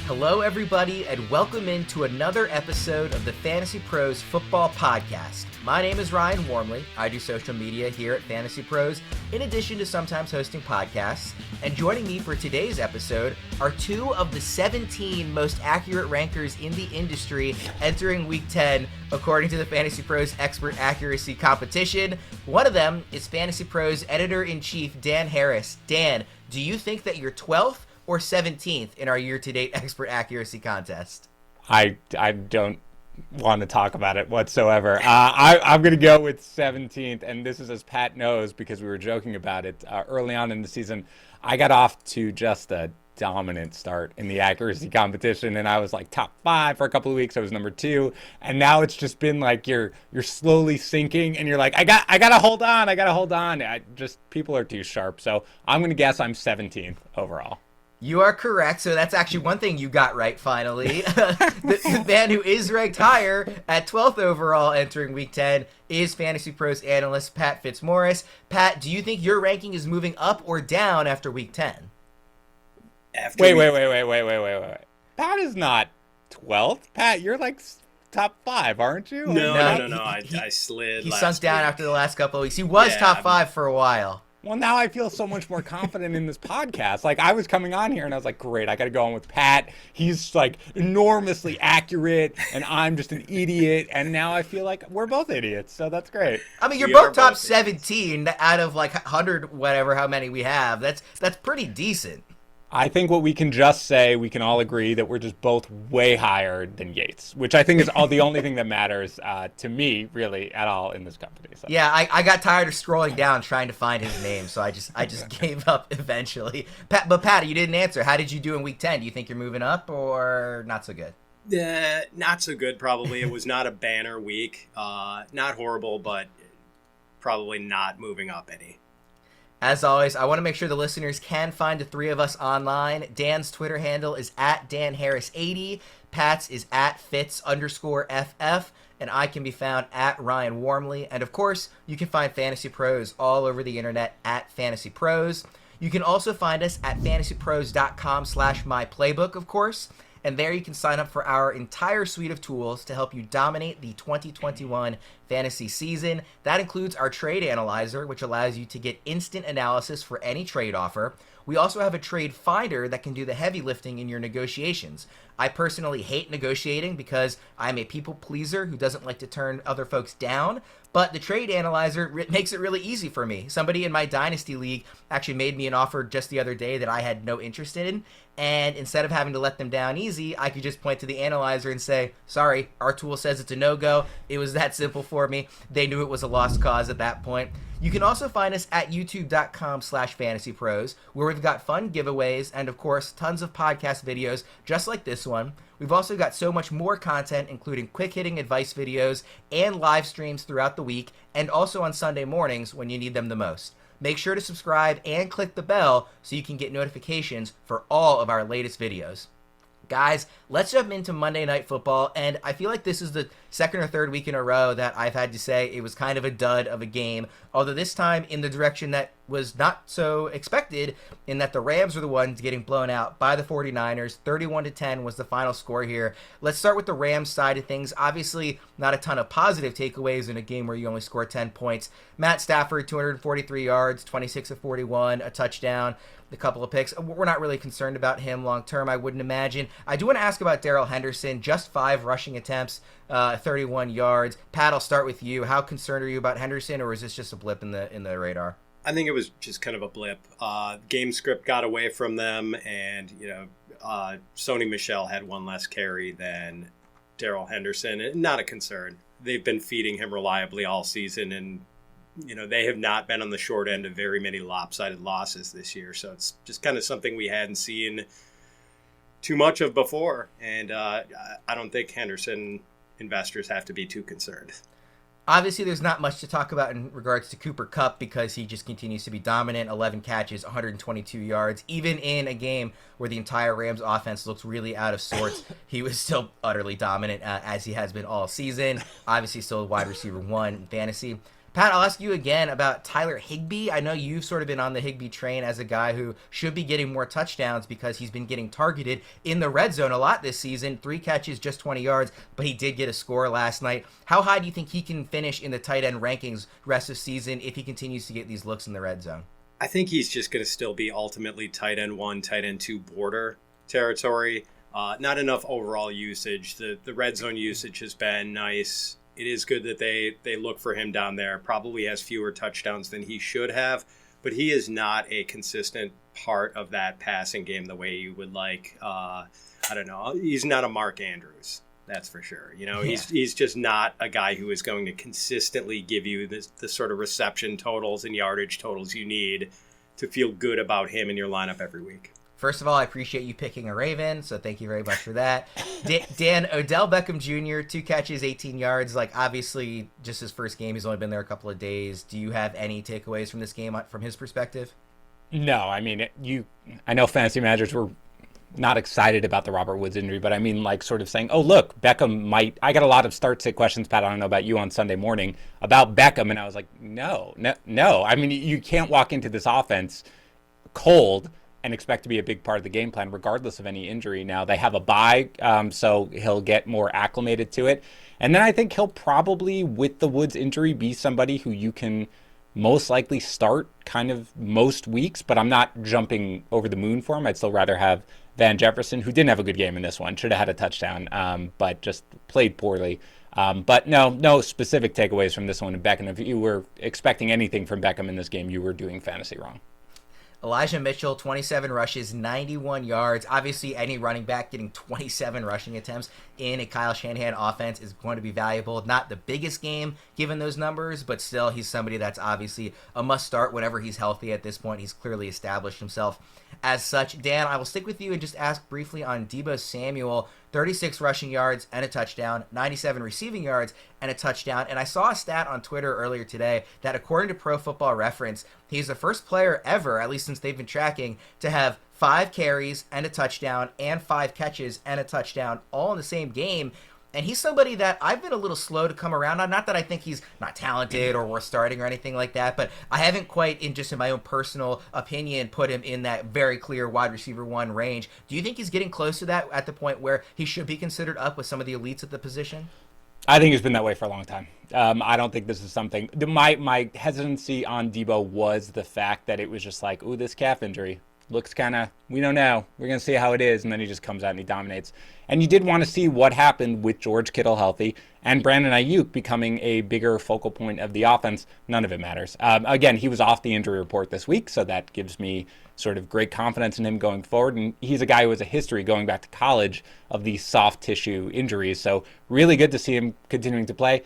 Hello, everybody, and welcome into another episode of the Fantasy Pros Football Podcast. My name is Ryan Wormley. I do social media here at Fantasy Pros, in addition to sometimes hosting podcasts. And joining me for today's episode are two of the 17 most accurate rankers in the industry entering Week 10, according to the Fantasy Pros Expert Accuracy Competition. One of them is Fantasy Pros Editor-in-Chief Dan Harris. Dan, do you think that you're 12th or 17th in our year-to-date expert accuracy contest? I don't want to talk about it whatsoever. I'm going to go with 17th, and this is as Pat knows because we were joking about it early on in the season. I got off to just a dominant start in the accuracy competition, and I was like top 5 for a couple of weeks. I was number 2, and now it's just been like you're slowly sinking, and you're like, I gotta hold on. People are too sharp, so I'm going to guess I'm 17th overall. You are correct, so that's actually one thing you got right, finally. The man who is ranked higher at 12th overall entering Week 10 is Fantasy Pros analyst Pat Fitzmaurice. Pat, do you think your ranking is moving up or down after Week 10? Wait. Pat is not 12th. Pat, you're like top 5, aren't you? No. I slid. He sunk down after the last couple of weeks. He was top 5 for a while. Well, now I feel so much more confident in this podcast. Like, I was coming on here and I was like, great, I got to go on with Pat. He's like enormously accurate and I'm just an idiot. And now I feel like we're both idiots. So that's great. I mean, you're both top 17 out of like 100, whatever, how many we have. That's pretty decent. I think what we can just say, we can all agree that we're just both way higher than Yates, which I think is the only thing that matters to me, really, at all in this company. So. Yeah, I got tired of scrolling down trying to find his name, so I just gave up eventually. But Pat, you didn't answer. How did you do in Week 10? Do you think you're moving up or not so good? Not so good, probably. It was not a banner week. Not horrible, but probably not moving up any. As always, I want to make sure the listeners can find the three of us online. Dan's Twitter handle is at DanHarris80. Pat's is at Fitz_FF. And I can be found at Ryan Wormley. And of course, you can find Fantasy Pros all over the internet at Fantasy Pros. You can also find us at fantasypros.com/myplaybook, of course. And there you can sign up for our entire suite of tools to help you dominate the 2021 fantasy season. That includes our trade analyzer, which allows you to get instant analysis for any trade offer. We also have a trade finder that can do the heavy lifting in your negotiations. I personally hate negotiating because I'm a people pleaser who doesn't like to turn other folks down, but the trade analyzer makes it really easy for me. Somebody in my Dynasty League actually made me an offer just the other day that I had no interest in, and instead of having to let them down easy, I could just point to the analyzer and say, sorry, our tool says it's a no-go. It was that simple for me. They knew it was a lost cause at that point. You can also find us at youtube.com/fantasypros, where we've got fun giveaways and, of course, tons of podcast videos just like this one. We've also got so much more content, including quick-hitting advice videos and live streams throughout the week, and also on Sunday mornings when you need them the most. Make sure to subscribe and click the bell so you can get notifications for all of our latest videos. Guys, let's jump into Monday Night Football, and I feel like this is the second or third week in a row that I've had to say it was kind of a dud of a game, although this time in the direction that was not so expected, in that the Rams were the ones getting blown out by the 49ers. 31-10 was the final score here. Let's start with the Rams side of things. Obviously, not a ton of positive takeaways in a game where you only score 10 points. Matt Stafford, 243 yards, 26 of 41, a touchdown, a couple of picks. We're not really concerned about him long term, I wouldn't imagine. I do want to ask about Darrell Henderson. Just 5 rushing attempts, 31 yards. Pat, I'll start with you. How concerned are you about Henderson, or is this just a blip in the radar? I think it was just kind of a blip. Game script got away from them, and Sony Michel had one less carry than Darrell Henderson. Not a concern. They've been feeding him reliably all season, and they have not been on the short end of very many lopsided losses this year. So it's just kind of something we hadn't seen too much of before. And I don't think Henderson investors have to be too concerned. Obviously, there's not much to talk about in regards to Cooper Kupp because he just continues to be dominant. 11 catches, 122 yards. Even in a game where the entire Rams offense looks really out of sorts, he was still utterly dominant as he has been all season. Obviously, still wide receiver 1 in fantasy. Pat, I'll ask you again about Tyler Higbee. I know you've sort of been on the Higbee train as a guy who should be getting more touchdowns because he's been getting targeted in the red zone a lot this season. 3 catches, just 20 yards, but he did get a score last night. How high do you think he can finish in the tight end rankings rest of season if he continues to get these looks in the red zone? I think he's just going to still be ultimately tight end 1, tight end 2 border territory. Not enough overall usage. The red zone usage has been nice. It is good that they look for him down there. Probably has fewer touchdowns than he should have, but he is not a consistent part of that passing game the way you would like. I don't know. He's not a Mark Andrews, that's for sure. He's just not a guy who is going to consistently give you the sort of reception totals and yardage totals you need to feel good about him in your lineup every week. First of all, I appreciate you picking a Raven, so thank you very much for that. Dan, Odell Beckham Jr., 2 catches, 18 yards. Like, obviously, just his first game. He's only been there a couple of days. Do you have any takeaways from this game from his perspective? No, I mean, I know fantasy managers were not excited about the Robert Woods injury, but I mean, like, sort of saying, oh, look, Beckham might. I got a lot of start-sit questions, Pat, I don't know about you on Sunday morning, about Beckham, and I was like, no. I mean, you can't walk into this offense cold and expect to be a big part of the game plan, regardless of any injury. Now, they have a bye, so he'll get more acclimated to it. And then I think he'll probably, with the Woods injury, be somebody who you can most likely start kind of most weeks, but I'm not jumping over the moon for him. I'd still rather have Van Jefferson, who didn't have a good game in this one, should have had a touchdown, but just played poorly. But no specific takeaways from this one. And Beckham, if you were expecting anything from Beckham in this game, you were doing fantasy wrong. Elijah Mitchell, 27 rushes, 91 yards. Obviously, any running back getting 27 rushing attempts in a Kyle Shanahan offense is going to be valuable. Not the biggest game given those numbers, but still he's somebody that's obviously a must-start whenever he's healthy at this point. He's clearly established himself as such. Dan, I will stick with you and just ask briefly on Deebo Samuel. 36 rushing yards and a touchdown, 97 receiving yards and a touchdown. And I saw a stat on Twitter earlier today that according to Pro Football Reference, he's the first player ever, at least since they've been tracking, to have 5 carries and a touchdown and 5 catches and a touchdown all in the same game. And he's somebody that I've been a little slow to come around on. Not that I think he's not talented or worth starting or anything like that, but I haven't quite, in my own personal opinion, put him in that very clear wide receiver 1 range. Do you think he's getting close to that at the point where he should be considered up with some of the elites at the position? I think it's been that way for a long time. I don't think this is something. My hesitancy on Deebo was the fact that it was just like, ooh, this calf injury looks kind of, we don't know. We're going to see how it is. And then he just comes out and he dominates. And you did want to see what happened with George Kittle healthy and Brandon Ayuk becoming a bigger focal point of the offense. None of it matters. Again, he was off the injury report this week, so that gives me sort of great confidence in him going forward. And he's a guy who has a history going back to college of these soft tissue injuries. So really good to see him continuing to play.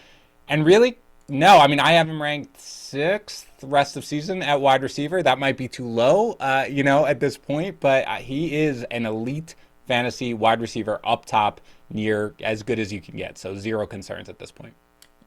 And really, no, I mean, I have him ranked 6th rest of season at wide receiver. That might be too low, at this point, but he is an elite fantasy wide receiver up top, near as good as you can get. So 0 concerns at this point.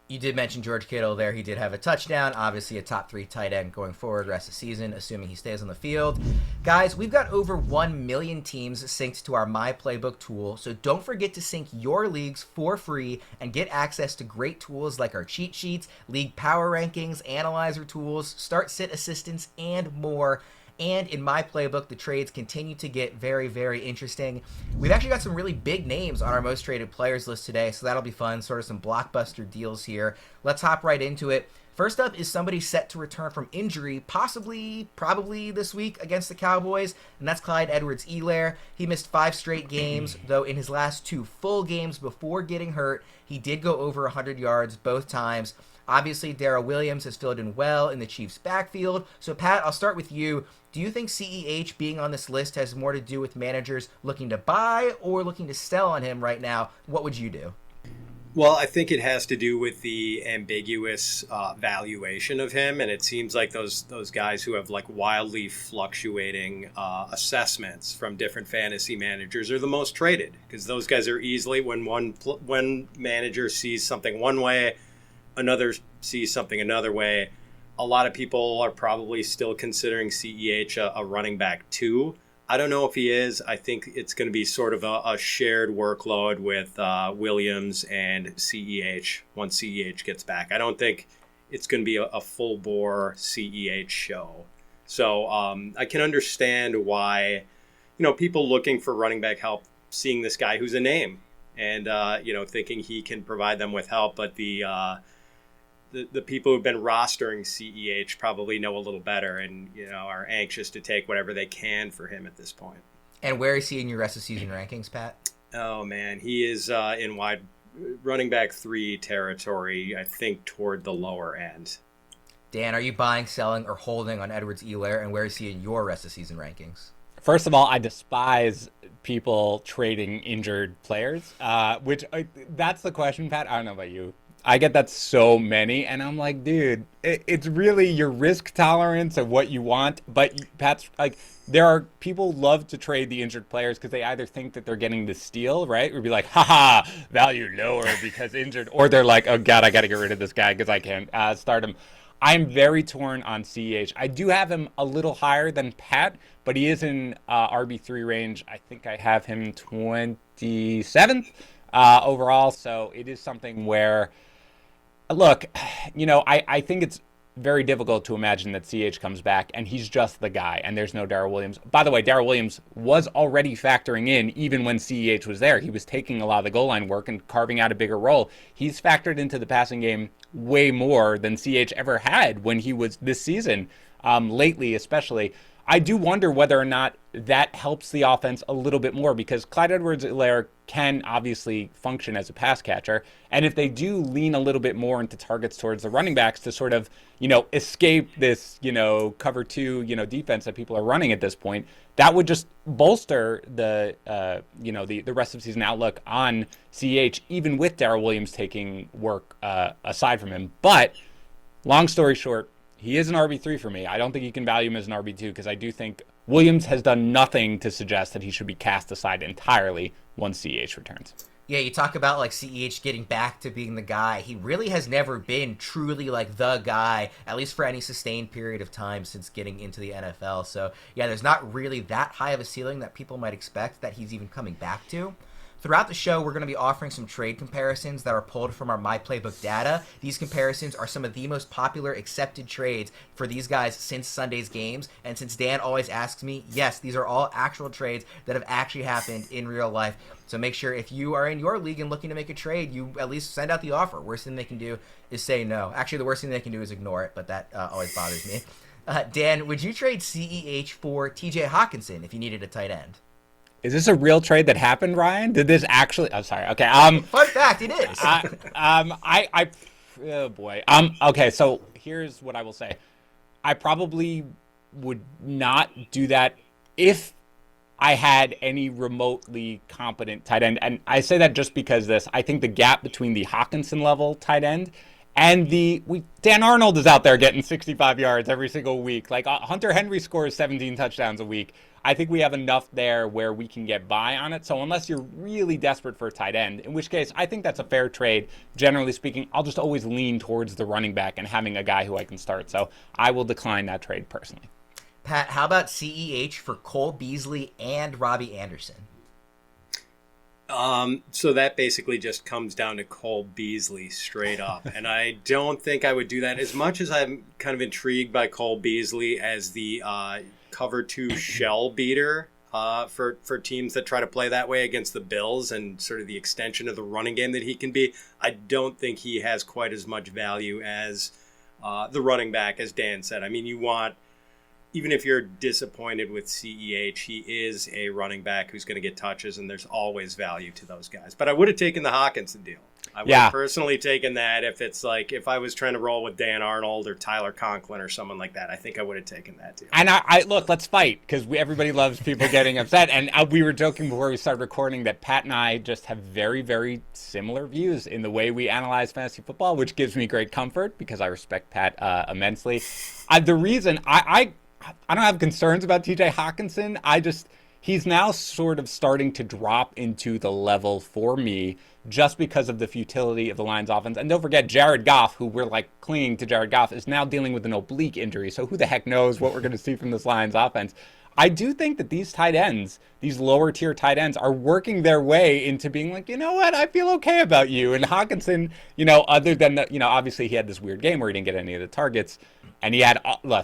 You did mention George Kittle there. He did have a touchdown. Obviously a top 3 tight end going forward rest of the season, assuming he stays on the field. Guys, we've got over 1 million teams synced to our My Playbook tool, so don't forget to sync your leagues for free and get access to great tools like our cheat sheets, league power rankings, analyzer tools, start-sit assistance, and more. And in My Playbook, the trades continue to get very, very interesting. We've actually got some really big names on our most traded players list today, so that'll be fun. Sort of some blockbuster deals here. Let's hop right into it. First up is somebody set to return from injury, probably this week against the Cowboys, and that's Clyde Edwards-Helaire. He missed 5 straight games, though in his last 2 full games before getting hurt, he did go over 100 yards both times. Obviously, Darrell Williams has filled in well in the Chiefs' backfield. So, Pat, I'll start with you. Do you think CEH being on this list has more to do with managers looking to buy or looking to sell on him right now? What would you do? Well, I think it has to do with the ambiguous valuation of him, and it seems like those guys who have like wildly fluctuating assessments from different fantasy managers are the most traded, because those guys are easily, when one manager sees something one way, another sees something another way. A lot of people are probably still considering CEH a running back too. I don't know if he is. I think it's going to be sort of a shared workload with Williams and CEH once CEH gets back. I don't think it's going to be a full bore CEH show. So I can understand why, people looking for running back help, seeing this guy who's a name and, thinking he can provide them with help. But the people who've been rostering CEH probably know a little better and, are anxious to take whatever they can for him at this point. And where is he in your rest of season rankings, Pat? Oh, man, he is in wide running back 3 territory, I think, toward the lower end. Dan, are you buying, selling, or holding on Edwards-Helaire, and where is he in your rest of season rankings? First of all, I despise people trading injured players, that's the question, Pat. I don't know about you. I get that so many, and I'm like, dude, it's really your risk tolerance of what you want. But Pat's like, there are people love to trade the injured players because they either think that they're getting the steal, right? Or be like, haha, value lower because injured. Or they're like, oh, God, I got to get rid of this guy because I can't start him. I'm very torn on CEH. I do have him a little higher than Pat, but he is in RB3 range. I think I have him 27th overall. So it is something where, look, I think it's very difficult to imagine that CH comes back and he's just the guy and there's no Darrell Williams. By the way, Darrell Williams was already factoring in even when CEH was there. He was taking a lot of the goal line work and carving out a bigger role. He's factored into the passing game way more than CH ever had when he was this season, lately especially. I do wonder whether or not that helps the offense a little bit more because Clyde Edwards-Helaire can obviously function as a pass catcher. And if they do lean a little bit more into targets towards the running backs to sort of, escape this, cover 2, defense that people are running at this point, that would just bolster the, the rest of season outlook on CH, even with Darrell Williams taking work aside from him. But long story short, he is an RB3 for me. I don't think you can value him as an RB2 because I do think Williams has done nothing to suggest that he should be cast aside entirely once CEH returns. Yeah, you talk about like CEH getting back to being the guy. He really has never been truly like the guy, at least for any sustained period of time since getting into the NFL. So yeah, there's not really that high of a ceiling that people might expect that he's even coming back to. Throughout the show, we're going to be offering some trade comparisons that are pulled from our My Playbook data. These comparisons are some of the most popular accepted trades for these guys since Sunday's games. And since Dan always asks me, yes, these are all actual trades that have actually happened in real life. So make sure if you are in your league and looking to make a trade, you at least send out the offer. Worst thing they can do is say no. Actually, the worst thing they can do is ignore it, but that always bothers me. Dan, would you trade CEH for TJ Hockenson if you needed a tight end? Is this a real trade that happened, Ryan? Did this actually? I'm sorry. Okay. Fun fact, it is. Oh boy. Okay. So here's what I will say. I probably would not do that if I had any remotely competent tight end, and I say that just because I think the gap between the Hockenson level tight end and Dan Arnold is out there getting 65 yards every single week. Like Hunter Henry scores 17 touchdowns a week. I think we have enough there where we can get by on it. So unless you're really desperate for a tight end, in which case I think that's a fair trade. Generally speaking, I'll just always lean towards the running back and having a guy who I can start. So I will decline that trade personally. Pat, how about CEH for Cole Beasley and Robby Anderson? So that basically just comes down to Cole Beasley straight up. And I don't think I would do that as much as I'm kind of intrigued by Cole Beasley as the cover 2 shell beater for teams that try to play that way against the Bills and sort of the extension of the running game that he can be. I don't think he has quite as much value as the running back, as Dan said. I mean, even if you're disappointed with CEH, he is a running back who's going to get touches, and there's always value to those guys. But I would have taken the Hockenson deal. I would have personally taken that if I was trying to roll with Dan Arnold or Tyler Conklin or someone like that. I think I would have taken that deal. And I look, let's fight, because everybody loves people getting upset. And we were joking before we started recording that Pat and I just have very, very similar views in the way we analyze fantasy football, which gives me great comfort because I respect Pat immensely. The reason I don't have concerns about TJ Hockenson. He's now sort of starting to drop into the level for me just because of the futility of the Lions offense. And don't forget, Jared Goff, who we're like clinging to Jared Goff, is now dealing with an oblique injury. So who the heck knows what we're going to see from this Lions offense. I do think that these tight ends, these lower tier tight ends, are working their way into being like, you know what, I feel okay about you. And Hockenson, other than obviously he had this weird game where he didn't get any of the targets, and he had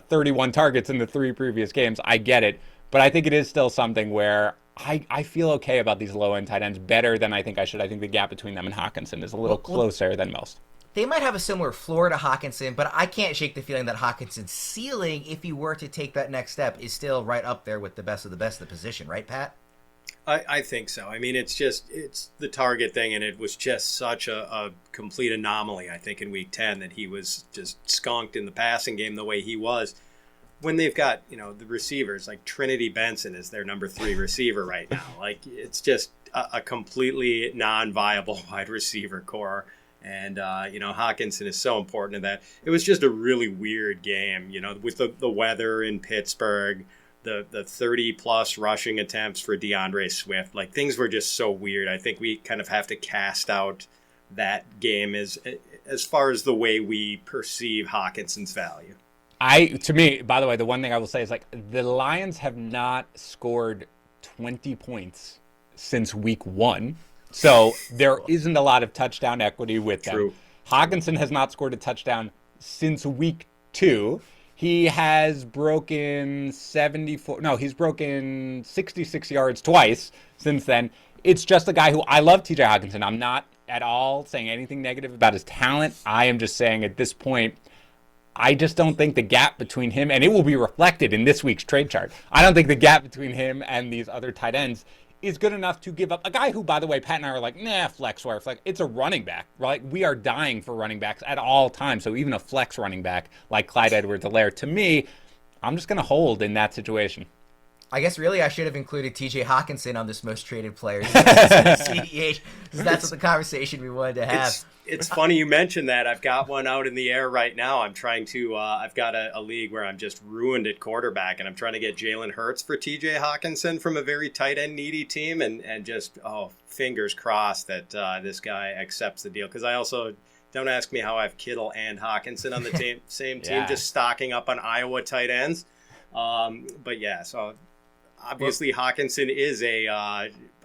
31 targets in the 3 previous games. I get it, but I think it is still something where I feel okay about these low end tight ends better than I think I should. I think the gap between them and Hockenson is a little closer than most. They might have a similar floor to Hockenson, but I can't shake the feeling that Hockenson's ceiling, if he were to take that next step, is still right up there with the best of the position, right, Pat? I think so. I mean, it's the target thing, and it was just such a complete anomaly, I think, in Week 10 that he was just skunked in the passing game the way he was. When they've got, the receivers, like Trinity Benson is their number 3 receiver right now. Like, it's just a completely non-viable wide receiver core. And, Hockenson is so important in that. It was just a really weird game, with the weather in Pittsburgh, the 30-plus rushing attempts for DeAndre Swift. Like, things were just so weird. I think we kind of have to cast out that game as far as the way we perceive Hawkinson's value. To me, by the way, the one thing I will say is, like, the Lions have not scored 20 points since Week 1. So there isn't a lot of touchdown equity with them. True. Hockenson has not scored a touchdown since Week 2. He has broken 66 yards twice since then. It's just a guy who, I love TJ Hockenson. I'm not at all saying anything negative about his talent. I am just saying at this point, I just don't think the gap between him, and it will be reflected in this week's trade chart, I don't think the gap between him and these other tight ends is good enough to give up a guy who, by the way, Pat and I are like, flex wire, flex. It's a running back, right? We are dying for running backs at all times. So even a flex running back like Clyde Edwards-Helaire, to me, I'm just going to hold in that situation. I guess really I should have included TJ Hockenson on this most traded players. CEH, because that's what the conversation we wanted to have. It's funny you mentioned that. I've got one out in the air right now. I'm trying to I've got a league where I'm just ruined at quarterback, and I'm trying to get Jalen Hurts for TJ Hockenson from a very tight end needy team, and just fingers crossed that this guy accepts the deal, because I also don't ask me how I have Kittle and Hockenson on the same team, just stocking up on Iowa tight ends. But yeah, so obviously Hockenson is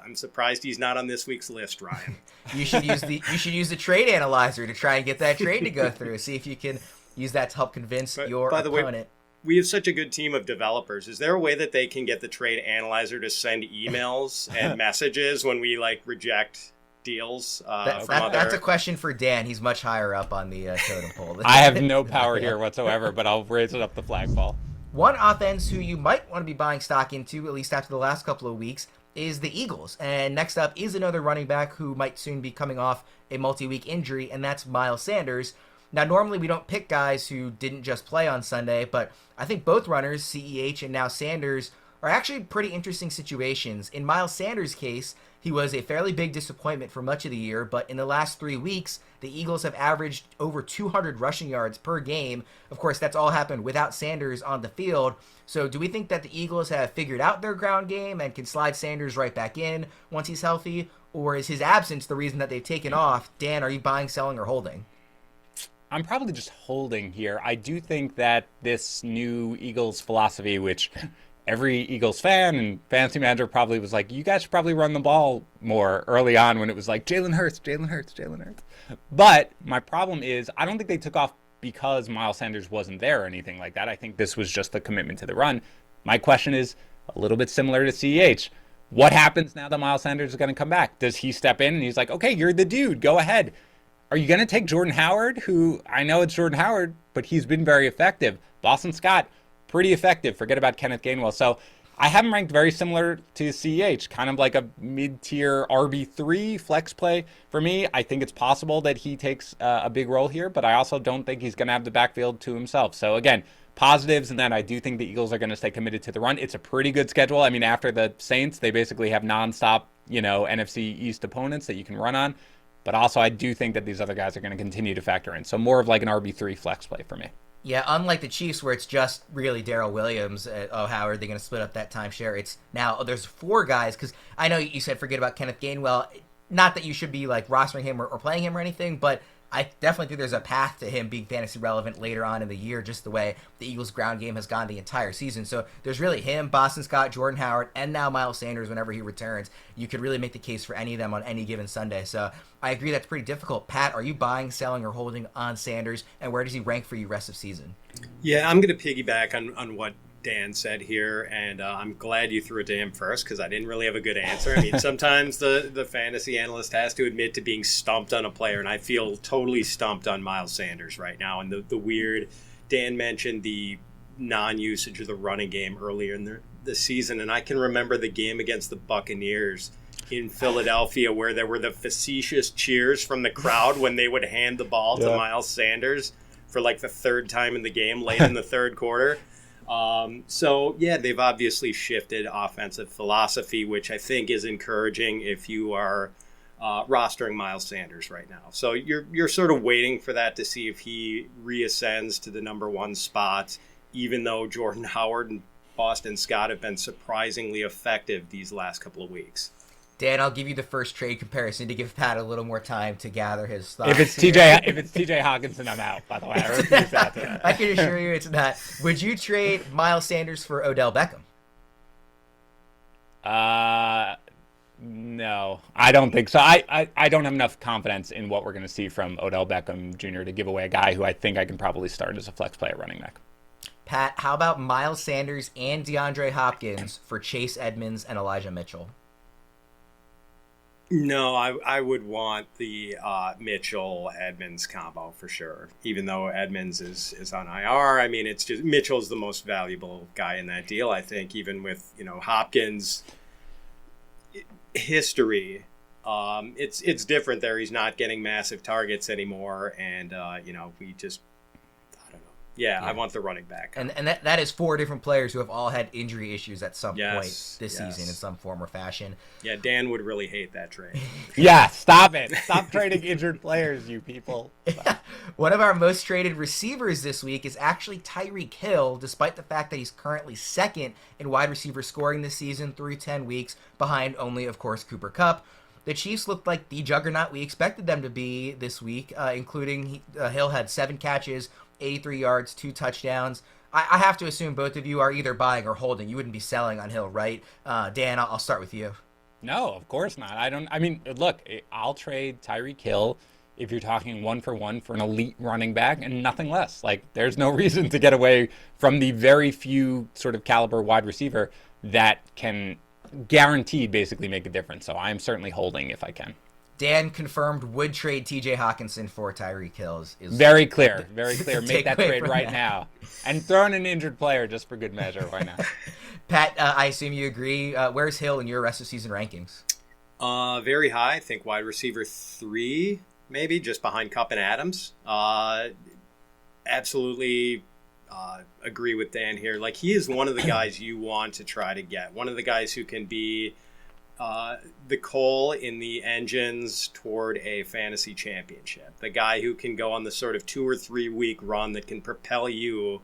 I'm surprised he's not on this week's list, Ryan. You should use the trade analyzer to try and get that trade to go through. See if you can use that to help convince your opponent. By the way, we have such a good team of developers. Is there a way that they can get the trade analyzer to send emails and messages when we reject deals? That's a question for Dan. He's much higher up on the totem pole. I have no power here whatsoever, but I'll raise it up the flagpole. One offense who you might want to be buying stock into, at least after the last couple of weeks, is the Eagles. And next up is another running back who might soon be coming off a multi-week injury, and that's Miles Sanders. Now, normally we don't pick guys who didn't just play on Sunday, but I think both runners, CEH and now Sanders, are actually pretty interesting situations. In Miles Sanders' case, he was a fairly big disappointment for much of the year, but in the last 3 weeks, the Eagles have averaged over 200 rushing yards per game. Of course, that's all happened without Sanders on the field. So do we think that the Eagles have figured out their ground game and can slide Sanders right back in once he's healthy? Or is his absence the reason that they've taken off? Dan, are you buying, selling, or holding? I'm probably just holding here. I do think that this new Eagles philosophy, which every Eagles fan and fantasy manager probably was like, you guys should probably run the ball more early on, when it was like, Jalen Hurts. But my problem is, I don't think they took off because Miles Sanders wasn't there or anything like that. I think this was just the commitment to the run. My question is a little bit similar to CEH. What happens now that Miles Sanders is going to come back? Does he step in and he's like, okay, you're the dude, go ahead? Are you going to take Jordan Howard, who, I know it's Jordan Howard, but he's been very effective. Boston Scott, pretty effective. Forget about Kenneth Gainwell. So I have him ranked very similar to CEH, kind of like a mid-tier RB3 flex play for me. I think it's possible that he takes a big role here, but I also don't think he's going to have the backfield to himself. So again, positives, and then I do think the Eagles are going to stay committed to the run. It's a pretty good schedule. I mean, after the Saints, they basically have nonstop, NFC East opponents that you can run on. But also, I do think that these other guys are going to continue to factor in. So more of like an RB3 flex play for me. Yeah, unlike the Chiefs, where it's just really Darrell Williams, how are they going to split up that timeshare? It's now, there's 4 guys, because I know you said forget about Kenneth Gainwell. Not that you should be like rostering him or playing him or anything, but I definitely think there's a path to him being fantasy relevant later on in the year, just the way the Eagles' ground game has gone the entire season. So there's really him, Boston Scott, Jordan Howard, and now Miles Sanders whenever he returns. You could really make the case for any of them on any given Sunday. So I agree that's pretty difficult. Pat, are you buying, selling, or holding on Sanders, and where does he rank for you rest of season? Yeah, I'm going to piggyback on what Dan said here, and I'm glad you threw it to him first because I didn't really have a good answer. I mean, sometimes the fantasy analyst has to admit to being stumped on a player, and I feel totally stumped on Miles Sanders right now. And the weird, Dan mentioned the non-usage of the running game earlier in the season, and I can remember the game against the Buccaneers in Philadelphia where there were the facetious cheers from the crowd when they would hand the ball to Miles Sanders for like the third time in the game late in the third quarter. So, yeah, they've obviously shifted offensive philosophy, which I think is encouraging if you are rostering Miles Sanders right now. So you're sort of waiting for that to see if he reascends to the number one spot, even though Jordan Howard and Boston Scott have been surprisingly effective these last couple of weeks. Dan, I'll give you the first trade comparison to give Pat a little more time to gather his thoughts. If it's TJ Hockenson, I'm out, by the way. I refuse that. I can assure you it's not. Would you trade Miles Sanders for Odell Beckham? No, I don't think so. I don't have enough confidence in what we're going to see from Odell Beckham Jr. to give away a guy who I think I can probably start as a flex play at running back. Pat, how about Miles Sanders and DeAndre Hopkins for Chase Edmonds and Elijah Mitchell? No, I would want the Mitchell-Edmonds combo for sure, even though Edmonds is on IR. I mean, it's just Mitchell's the most valuable guy in that deal, I think, even with, Hopkins' history. It's different there. He's not getting massive targets anymore, and, we just – Yeah, I want the running back. And that is four different players who have all had injury issues at some point this season in some form or fashion. Yeah, Dan would really hate that trade. Yeah, stop it. Stop trading injured players, you people. One of our most traded receivers this week is actually Tyreek Hill, despite the fact that he's currently second in wide receiver scoring this season through 10 weeks, behind only, of course, Cooper Kupp. The Chiefs looked like the juggernaut we expected them to be this week, including Hill had 7 catches, 83 yards, 2 touchdowns. I have to assume both of you are either buying or holding. You wouldn't be selling on Hill, right? Dan, I'll start with you. No, of course not. Look, I'll trade Tyreek Hill if you're talking 1-for-1 for an elite running back and nothing less. Like, there's no reason to get away from the very few sort of caliber wide receiver that can guaranteed basically make a difference. So I'm certainly holding if I can. Dan confirmed would trade TJ Hockenson for Tyreek Hill. Is very clear. Make that trade right now. And throw in an injured player just for good measure. Why not? Pat, I assume you agree. Where's Hill in your rest of season rankings? Very high. I think wide receiver 3, maybe, just behind Kupp and Adams. Absolutely agree with Dan here. Like, he is one of the guys you want to try to get. One of the guys who can be the coal in the engines toward a fantasy championship. The guy who can go on the sort of 2 or 3 week run that can propel you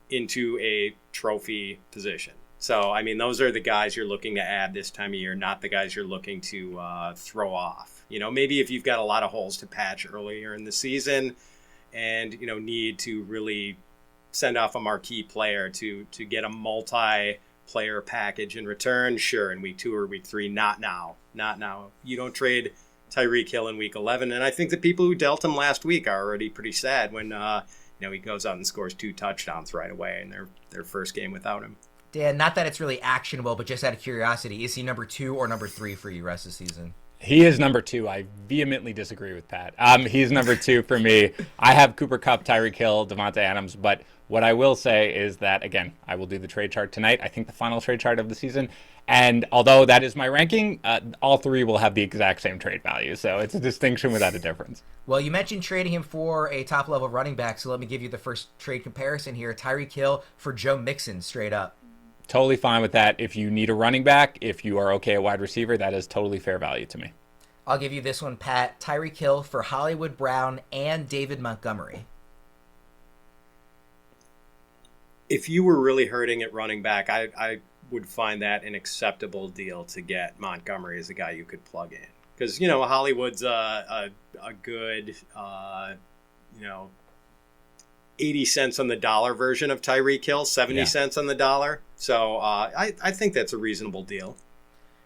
into a trophy position. So, I mean, those are the guys you're looking to add this time of year, not the guys you're looking to throw off. Maybe if you've got a lot of holes to patch earlier in the season and, need to really send off a marquee player to get a multi-player package in return, sure, in week 2 or week 3, not now. You don't trade Tyreek Hill in week 11, and I think the people who dealt him last week are already pretty sad when he goes out and scores 2 touchdowns right away in their first game without him. Dan, not that it's really actionable, but just out of curiosity, is he number 2 or number 3 for you rest of the season? He is number 2. I vehemently disagree with Pat. He's number 2 for me. I have Cooper Kupp, Tyreek Hill, Davante Adams, but what I will say is that, again, I will do the trade chart tonight. I think the final trade chart of the season. And although that is my ranking, all 3 will have the exact same trade value. So it's a distinction without a difference. Well, you mentioned trading him for a top-level running back, so let me give you the first trade comparison here. Tyreek Hill for Joe Mixon, straight up. Totally fine with that. If you need a running back, if you are okay at wide receiver, that is totally fair value to me. I'll give you this one, Pat. Tyreek Hill for Hollywood Brown and David Montgomery. If you were really hurting at running back, I would find that an acceptable deal to get Montgomery as a guy you could plug in. because you know Hollywood's a good 80 cents on the dollar version of Tyreek Hill, 70 cents on the dollar. So I think that's a reasonable deal.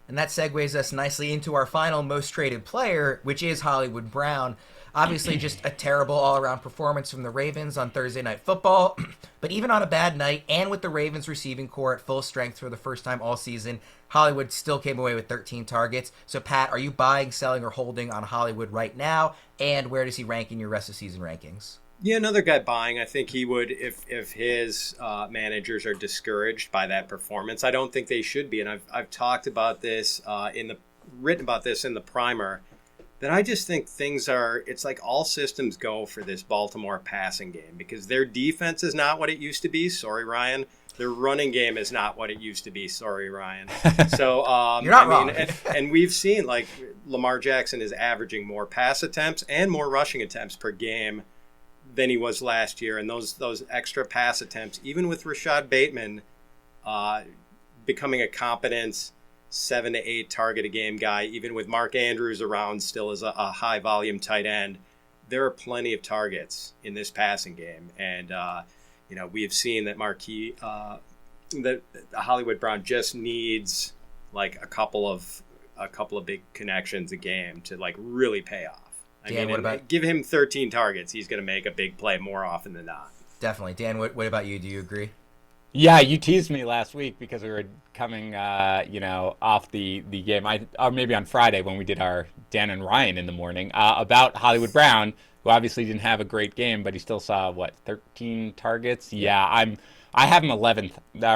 And that segues us nicely into our final most traded player, which is Hollywood Brown. Obviously, just a terrible all-around performance from the Ravens on Thursday Night Football. But even on a bad night, and with the Ravens receiving core at full strength for the first time all season, Hollywood still came away with 13 targets. So, Pat, are you buying, selling, or holding on Hollywood right now? And where does he rank in your rest of season rankings? Yeah, another guy buying. I think he would if his managers are discouraged by that performance. I don't think they should be, and I've talked about this written about this in the primer. That I just think it's like all systems go for this Baltimore passing game because their defense is not what it used to be. Sorry, Ryan. Their running game is not what it used to be. Sorry, Ryan. So you're not wrong. And we've seen like Lamar Jackson is averaging more pass attempts and more rushing attempts per game than he was last year, and those extra pass attempts, even with Rashad Bateman becoming a competent 7 to 8 target a game guy, even with Mark Andrews around still as a high volume tight end, there are plenty of targets in this passing game, and we have seen that that Hollywood Brown just needs like a couple of big connections a game to like really pay off. Give him 13 targets. He's going to make a big play more often than not. Definitely. Dan, what about you? Do you agree? Yeah, you teased me last week because we were coming, off the game. Or maybe on Friday when we did our Dan and Ryan in the morning about Hollywood Brown, who obviously didn't have a great game, but he still saw 13 targets. Yeah, I have him 11th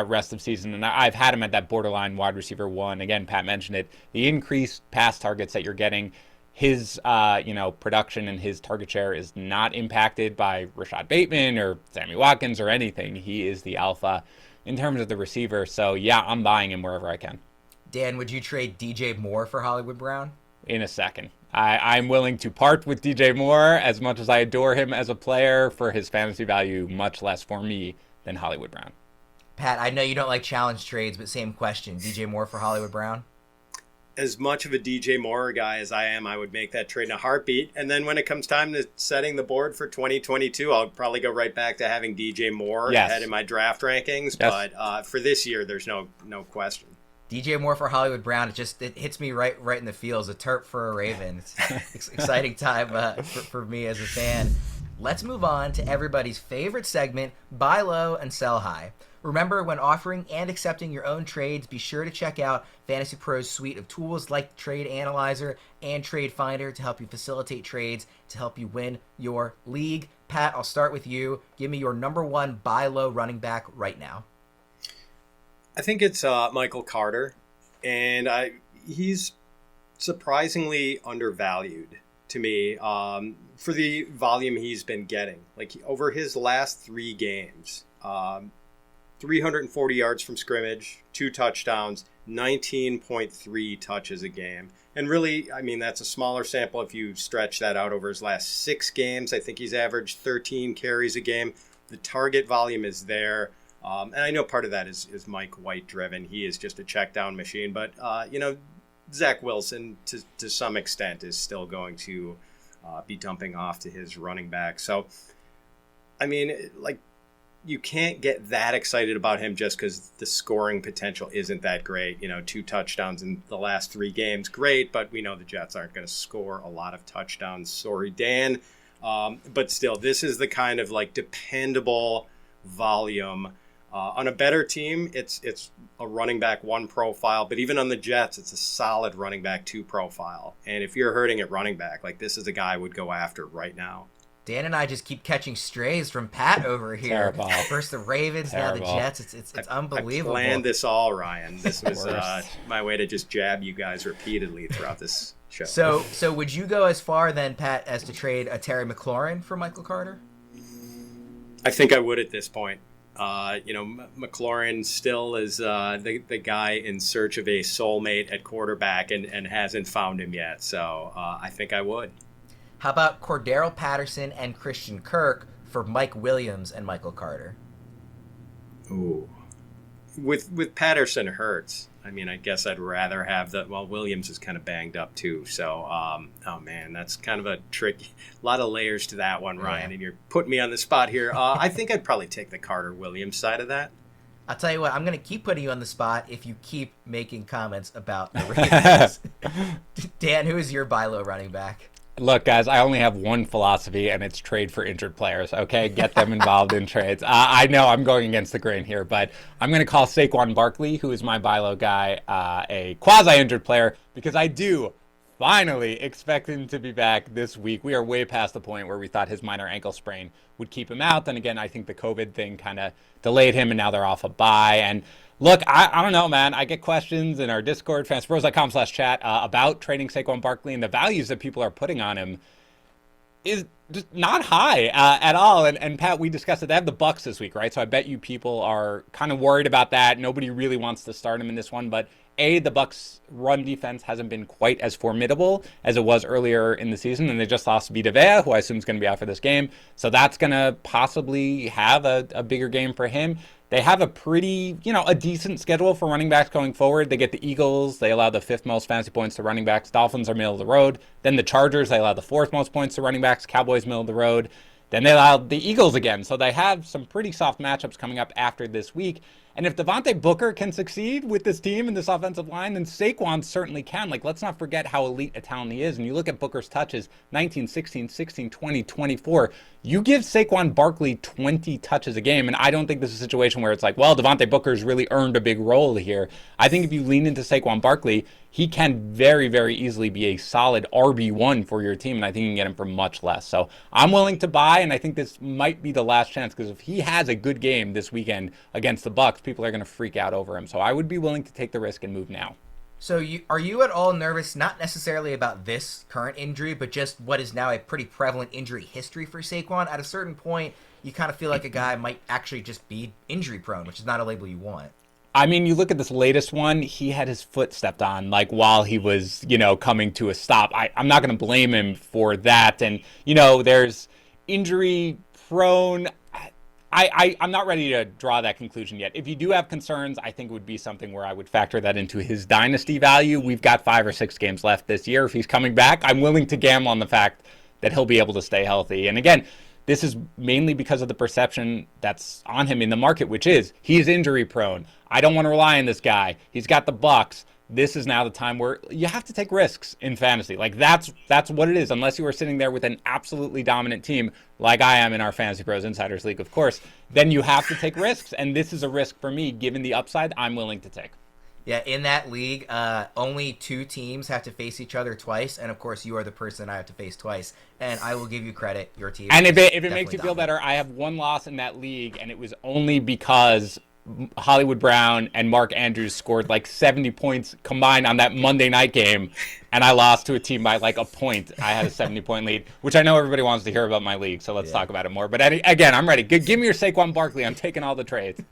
rest of season, and I've had him at that borderline wide receiver 1. Again, Pat mentioned it. The increased pass targets that you're getting. His, production and his target share is not impacted by Rashad Bateman or Sammy Watkins or anything. He is the alpha in terms of the receiver. So, yeah, I'm buying him wherever I can. Dan, would you trade DJ Moore for Hollywood Brown? In a second. I'm willing to part with DJ Moore as much as I adore him as a player for his fantasy value, much less for me than Hollywood Brown. Pat, I know you don't like challenge trades, but same question. DJ Moore for Hollywood Brown? As much of a DJ Moore guy as I am, I would make that trade in a heartbeat. And then when it comes time to setting the board for 2022, I'll probably go right back to having DJ Moore ahead in my draft rankings. Yes. But for this year, there's no question. DJ Moore for Hollywood Brown, it hits me right in the feels. A terp for a Raven. It's exciting time for me as a fan. Let's move on to everybody's favorite segment, Buy Low and Sell High. Remember, when offering and accepting your own trades, be sure to check out Fantasy Pros' suite of tools like Trade Analyzer and Trade Finder to help you facilitate trades to help you win your league. Pat, I'll start with you. Give me your number one buy low running back right now. I think it's Michael Carter, and he's surprisingly undervalued to me for the volume he's been getting. Like over his last 3 games, 340 yards from scrimmage, 2 touchdowns, 19.3 touches a game. And really, I mean, that's a smaller sample if you stretch that out over his last 6 games. I think he's averaged 13 carries a game. The target volume is there. And I know part of that is Mike White driven. He is just a check down machine. But, Zach Wilson, to some extent, is still going to be dumping off to his running back. So, I mean, you can't get that excited about him just because the scoring potential isn't that great. 2 touchdowns in the last 3 games, great, but we know the Jets aren't going to score a lot of touchdowns. Sorry, Dan. But still, this is the kind of dependable volume. On a better team, it's a running back 1 profile, but even on the Jets, it's a solid running back 2 profile. And if you're hurting at running back, this is a guy I would go after right now. Dan and I just keep catching strays from Pat over here. Terrible. First the Ravens, now the Jets. It's unbelievable. I planned this all, Ryan. This was my way to just jab you guys repeatedly throughout this show. So would you go as far then, Pat, as to trade a Terry McLaurin for Michael Carter? I think I would at this point. McLaurin still is the guy in search of a soulmate at quarterback and hasn't found him yet. So I think I would. How about Cordarelle Patterson and Christian Kirk for Mike Williams and Michael Carter? Ooh. with Patterson hurts. I mean, I guess I'd rather have Williams is kind of banged up too. So, oh man, that's kind of a tricky, a lot of layers to that one, Ryan. And you're putting me on the spot here. I think I'd probably take the Carter Williams side of that. I'll tell you what, I'm going to keep putting you on the spot if you keep making comments about the Ravens. Dan, who is your buy low running back? Look, guys, I only have one philosophy, and it's trade for injured players, okay? Get them involved in trades. I know I'm going against the grain here, but I'm going to call Saquon Barkley, who is my buy low guy, a quasi-injured player, because I do finally expect him to be back this week. We are way past the point where we thought his minor ankle sprain would keep him out. Then again, I think the COVID thing kind of delayed him, and now they're off a bye. And look, I don't know, man. I get questions in our Discord, fanspros.com/chat, about trading Saquon Barkley, and the values that people are putting on him is just not high at all. And Pat, we discussed it. They have the Bucks this week, right? So I bet you people are kind of worried about that. Nobody really wants to start him in this one, but the Bucks' run defense hasn't been quite as formidable as it was earlier in the season, and they just lost Vita Vea, who I assume is going to be out for this game. So that's going to possibly have a bigger game for him. They have a pretty, a decent schedule for running backs going forward. They get the Eagles. They allow the 5th most fantasy points to running backs. Dolphins are middle of the road. Then the Chargers, they allow the 4th most points to running backs. Cowboys, middle of the road. Then they allow the Eagles again. So they have some pretty soft matchups coming up after this week. And if Devontae Booker can succeed with this team and this offensive line, then Saquon certainly can. Let's not forget how elite a talent he is. And you look at Booker's touches, 19, 16, 16, 20, 24. You give Saquon Barkley 20 touches a game, and I don't think this is a situation where it's like, well, Devontae Booker's really earned a big role here. I think if you lean into Saquon Barkley, he can very, very easily be a solid RB1 for your team, and I think you can get him for much less. So I'm willing to buy, and I think this might be the last chance, because if he has a good game this weekend against the Bucks, people are going to freak out over him. So I would be willing to take the risk and move now. So are you at all nervous, not necessarily about this current injury, but just what is now a pretty prevalent injury history for Saquon? At a certain point, you kind of feel like a guy might actually just be injury prone, which is not a label you want. I mean, you look at this latest one, he had his foot stepped on, while he was, coming to a stop. I'm not going to blame him for that. And, there's injury prone. I'm not ready to draw that conclusion yet. If you do have concerns, I think it would be something where I would factor that into his dynasty value. We've got 5 or 6 games left this year. If he's coming back, I'm willing to gamble on the fact that he'll be able to stay healthy. And again, this is mainly because of the perception that's on him in the market, which is he's injury prone. I don't want to rely on this guy. He's got the Bucks. This is now the time where you have to take risks in fantasy. That's what it is. Unless you are sitting there with an absolutely dominant team, like I am in our Fantasy Pros Insiders League, of course, then you have to take risks. And this is a risk for me, given the upside I'm willing to take. Yeah, in that league, only 2 teams have to face each other twice, and of course, you are the person I have to face twice. And I will give you credit, your team. And if it makes you feel better, I have 1 loss in that league, and it was only because Hollywood Brown and Mark Andrews scored 70 points combined on that Monday night game, and I lost to a team by a point. I had a 70-point lead, which I know everybody wants to hear about my league, so let's talk about it more. But again, I'm ready. Give me your Saquon Barkley. I'm taking all the trades.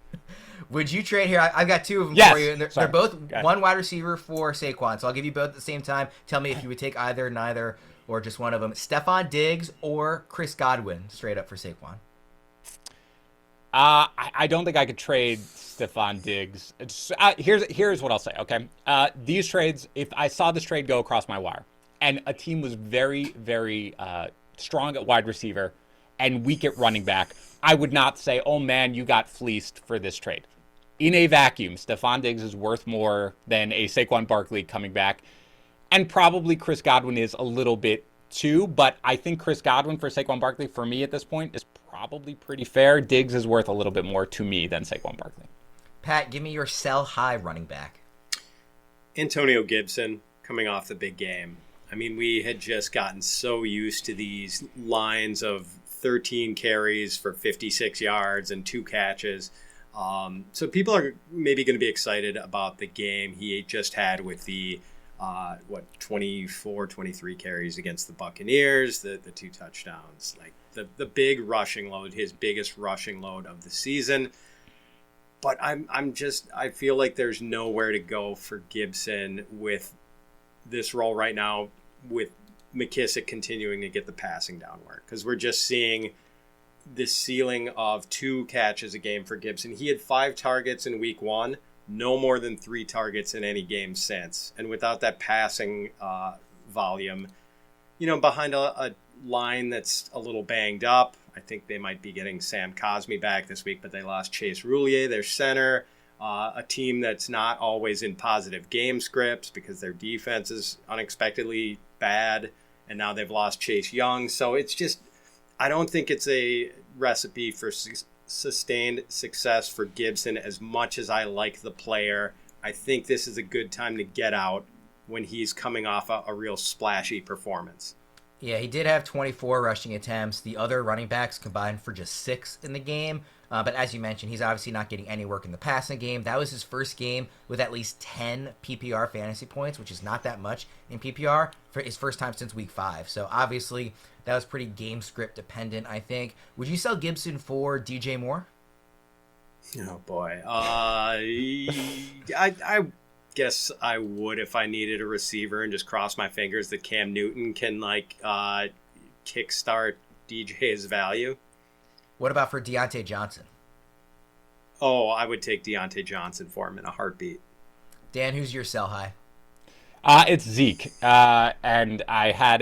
Would you trade here? I've got 2 of them for you. And they're both one wide receiver for Saquon. So I'll give you both at the same time. Tell me if you would take either, neither, or just one of them. Stefon Diggs or Chris Godwin straight up for Saquon? I don't think I could trade Stefon Diggs. Here's what I'll say, okay? These trades, if I saw this trade go across my wire, and a team was very, very strong at wide receiver and weak at running back, I would not say, oh man, you got fleeced for this trade. In a vacuum, Stefon Diggs is worth more than a Saquon Barkley coming back. And probably Chris Godwin is a little bit too, but I think Chris Godwin for Saquon Barkley, for me at this point, is probably pretty fair. Diggs is worth a little bit more to me than Saquon Barkley. Pat, give me your sell high running back. Antonio Gibson coming off the big game. I mean, we had just gotten so used to these lines of 13 carries for 56 yards and 2 catches. So people are maybe going to be excited about the game he just had with the 24, 23 carries against the Buccaneers, the 2 touchdowns, the big rushing load, his biggest rushing load of the season. But I feel like there's nowhere to go for Gibson with this role right now, with McKissick continuing to get the passing down work, because we're just seeing this ceiling of 2 catches a game for Gibson. He had 5 targets in week 1, no more than 3 targets in any game since. And without that passing volume, behind a line that's a little banged up, I think they might be getting Sam Cosmi back this week, but they lost Chase Roulier, their center, a team that's not always in positive game scripts because their defense is unexpectedly bad, and now they've lost Chase Young. So it's just, I don't think it's a recipe for sustained success for Gibson as much as I like the player. I think this is a good time to get out when he's coming off a real splashy performance. Yeah, he did have 24 rushing attempts. The other running backs combined for just 6 in the game. But as you mentioned, he's obviously not getting any work in the passing game. That was his first game with at least 10 PPR fantasy points, which is not that much in PPR for his first time since week 5. So obviously that was pretty game script dependent, I think. Would you sell Gibson for DJ Moore? Oh, boy. I guess I would if I needed a receiver and just cross my fingers that Cam Newton can kickstart DJ's value. What about for Deontay Johnson? Oh, I would take Deontay Johnson for him in a heartbeat. Dan, who's your sell high? It's Zeke, and I had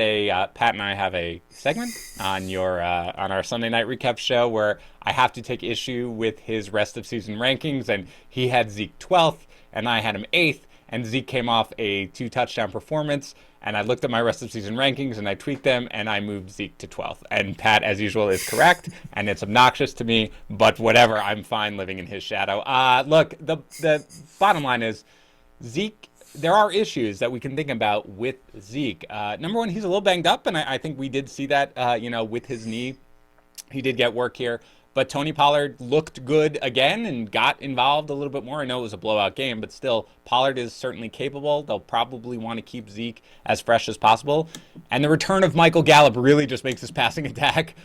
Pat and I have a segment on our Sunday night recap show where I have to take issue with his rest of season rankings, and he had Zeke 12th, and I had him 8th, and Zeke came off a 2 touchdown performance, and I looked at my rest of season rankings and I tweaked them and I moved Zeke to 12th. And Pat, as usual, is correct, and it's obnoxious to me, but whatever, I'm fine living in his shadow. Look, the bottom line is Zeke. There are issues that we can think about with Zeke. Number one, he's a little banged up, and I think we did see that, with his knee. He did get work here. But Tony Pollard looked good again and got involved a little bit more. I know it was a blowout game, but still, Pollard is certainly capable. They'll probably want to keep Zeke as fresh as possible. And the return of Michael Gallup really just makes his passing attack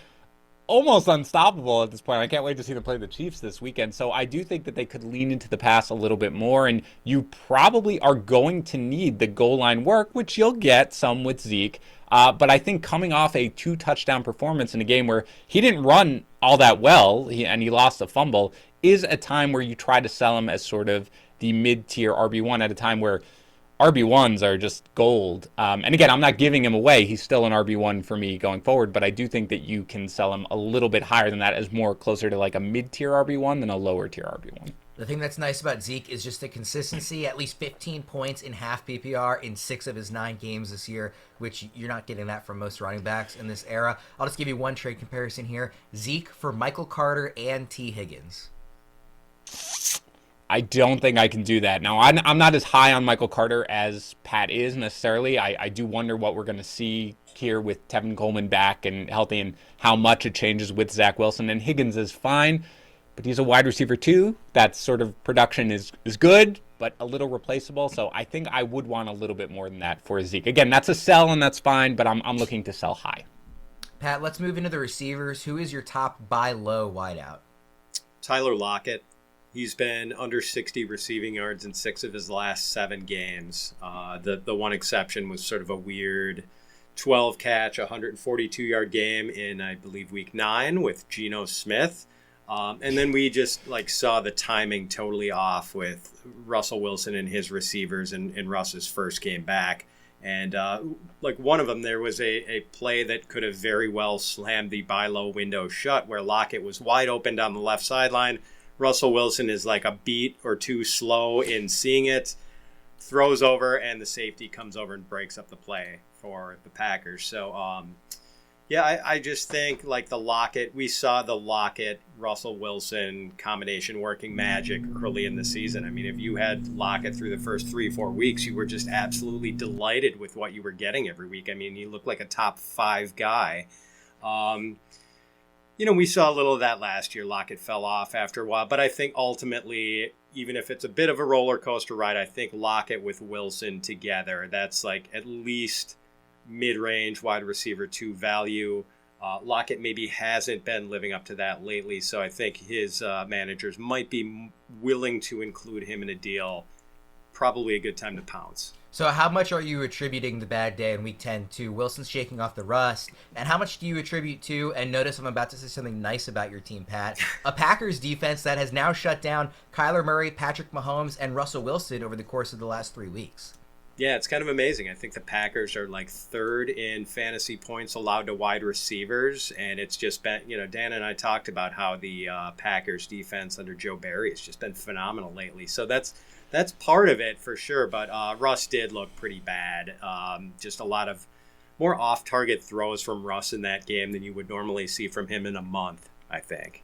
almost unstoppable at this point. I can't wait to see them play the Chiefs this weekend. So I do think that they could lean into the pass a little bit more, and you probably are going to need the goal line work, which you'll get some with Zeke. But I think coming off a 2 touchdown performance in a game where he didn't run all that well and he lost a fumble is a time where you try to sell him as sort of the mid-tier RB1 at a time where RB1s are just gold. And again, I'm not giving him away. He's still an RB1 for me going forward, but I do think that you can sell him a little bit higher than that as more closer to like a mid-tier RB1 than a lower-tier RB1. The thing that's nice about Zeke is just the consistency, at least 15 points in half PPR in 6 of his 9 games this year, which you're not getting that from most running backs in this era. I'll just give you one trade comparison here. Zeke for Michael Carter and T. Higgins. I don't think I can do that. Now, I'm not as high on Michael Carter as Pat is necessarily. I do wonder what we're going to see here with Tevin Coleman back and healthy and how much it changes with Zach Wilson. And Higgins is fine, but he's a wide receiver too. That sort of production is good, but a little replaceable. So I think I would want a little bit more than that for Zeke. Again, that's a sell and that's fine, but I'm looking to sell high. Pat, let's move into the receivers. Who is your top buy low wideout? Tyler Lockett. He's been under 60 receiving yards in 6 of his last 7 games. The one exception was sort of a weird 12-catch, 142-yard game in, I believe, Week 9 with Geno Smith. And then we just saw the timing totally off with Russell Wilson and his receivers in Russ's first game back. And one of them, there was a play that could have very well slammed the buy low window shut where Lockett was wide open down the left sideline. Russell Wilson is like a beat or two slow in seeing it, throws over, and the safety comes over and breaks up the play for the Packers. So, I just think the Lockett, we saw the Lockett-Russell Wilson combination working magic early in the season. I mean, if you had Lockett through the first 3-4 weeks, you were just absolutely delighted with what you were getting every week. I mean, he looked like a top 5 guy. We saw a little of that last year. Lockett fell off after a while, but I think ultimately, even if it's a bit of a roller coaster ride, I think Lockett with Wilson together, that's at least mid-range wide receiver 2 value. Lockett maybe hasn't been living up to that lately, so I think his managers might be willing to include him in a deal. Probably a good time to pounce. So how much are you attributing the bad day in Week 10 to Wilson shaking off the rust? And how much do you attribute to, and notice I'm about to say something nice about your team, Pat, a Packers defense that has now shut down Kyler Murray, Patrick Mahomes, and Russell Wilson over the course of the last 3 weeks? Yeah, it's kind of amazing. I think the Packers are like third in fantasy points allowed to wide receivers, and it's just been, Dan and I talked about how the Packers defense under Joe Barry has just been phenomenal lately. So that's part of it for sure, but Russ did look pretty bad. Just a lot of more off-target throws from Russ in that game than you would normally see from him in a month, I think.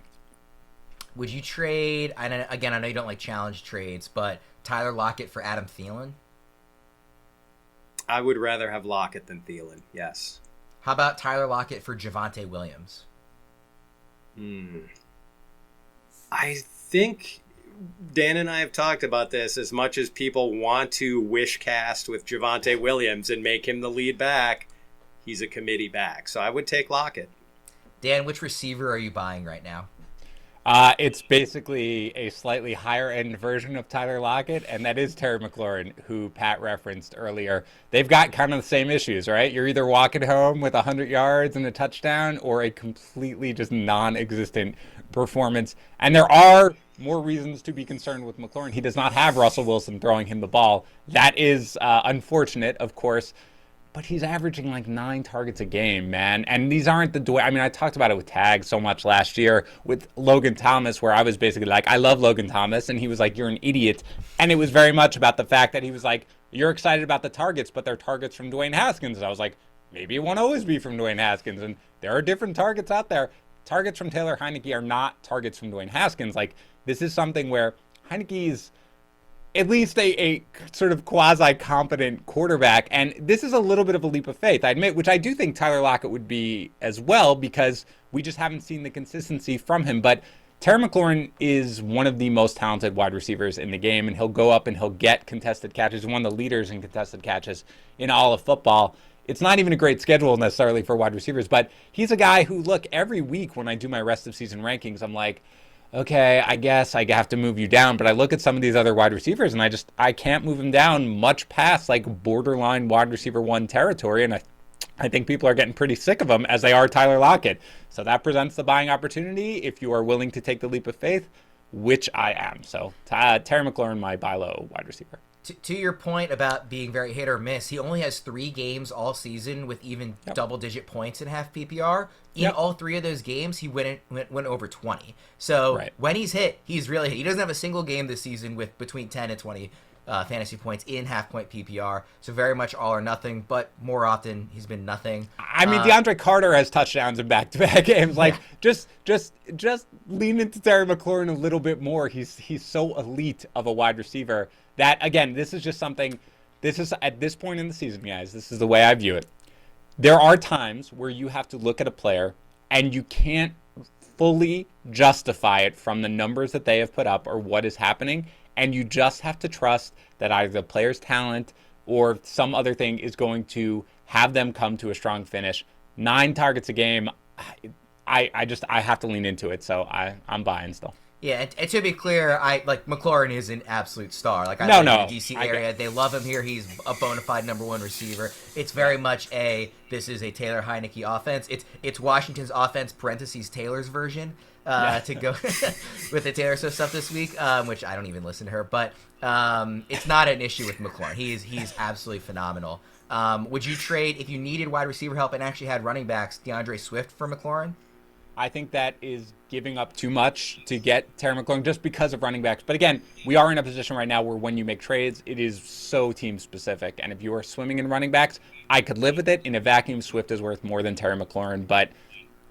Would you trade, again, I know you don't like challenge trades, but Tyler Lockett for Adam Thielen? I would rather have Lockett than Thielen, yes. How about Tyler Lockett for Javonte Williams? I think Dan and I have talked about this. As much as people want to wish cast with Javonte Williams and make him the lead back, he's a committee back. So I would take Lockett. Dan, which receiver are you buying right now? It's basically a slightly higher-end version of Tyler Lockett, and that is Terry McLaurin, who Pat referenced earlier. They've got kind of the same issues, right? You're either walking home with 100 yards and a touchdown or a completely just non-existent performance. And there are more reasons to be concerned with McLaurin. He does not have Russell Wilson throwing him the ball. That is unfortunate, of course. But he's averaging like 9 targets a game, man. And these aren't I talked about it with Tag so much last year with Logan Thomas, where I was basically like, I love Logan Thomas. And he was like, you're an idiot. And it was very much about the fact that he was like, you're excited about the targets, but they're targets from Dwayne Haskins. And I was like, maybe it won't always be from Dwayne Haskins. And there are different targets out there. Targets from Taylor Heinicke are not targets from Dwayne Haskins. Like, this is something where Heinicke's at least a sort of quasi-competent quarterback. And this is a little bit of a leap of faith, I admit, which I do think Tyler Lockett would be as well, because we just haven't seen the consistency from him. But Terry McLaurin is one of the most talented wide receivers in the game, and he'll go up and he'll get contested catches. He's one of the leaders in contested catches in all of football. It's not even a great schedule necessarily for wide receivers, but he's a guy who, look, every week when I do my rest of season rankings, I'm like, okay, I guess I have to move you down. But I look at some of these other wide receivers, and I can't move them down much past like borderline wide receiver 1 territory. And I think people are getting pretty sick of them, as they are Tyler Lockett. So that presents the buying opportunity if you are willing to take the leap of faith, which I am. So Terry McLaurin, my buy low wide receiver. To your point about being very hit or miss, he only has 3 games all season with even double-digit points in half PPR. In all 3 of those games, he went over 20. So when he's hit, he's really hit. He doesn't have a single game this season with between 10 and 20 fantasy points in half-point PPR. So very much all or nothing, but more often he's been nothing. I mean, DeAndre Carter has touchdowns in back-to-back games. Like, just lean into Terry McLaurin a little bit more. He's so elite of a wide receiver. That, again, this is just something, this is at this point in the season, guys, this is the way I view it. There are times where you have to look at a player and you can't fully justify it from the numbers that they have put up or what is happening, and you just have to trust that either the player's talent or some other thing is going to have them come to a strong finish. 9 targets a game, I have to lean into it, so I'm buying still. Yeah, and to be clear, McLaurin is an absolute star. Like, I live in the DC area. They love him here. He's a bona fide number 1 receiver. It's very much this is a Taylor Heinicke offense. It's Washington's offense, parentheses, Taylor's version, to go with the Taylor Swift stuff this week, which I don't even listen to her. But it's not an issue with McLaurin. He's absolutely phenomenal. Would you trade, if you needed wide receiver help and actually had running backs, DeAndre Swift for McLaurin? I think that is giving up too much to get Terry McLaurin just because of running backs. But again, we are in a position right now where when you make trades, it is so team specific. And if you are swimming in running backs, I could live with it. In a vacuum, Swift is worth more than Terry McLaurin. But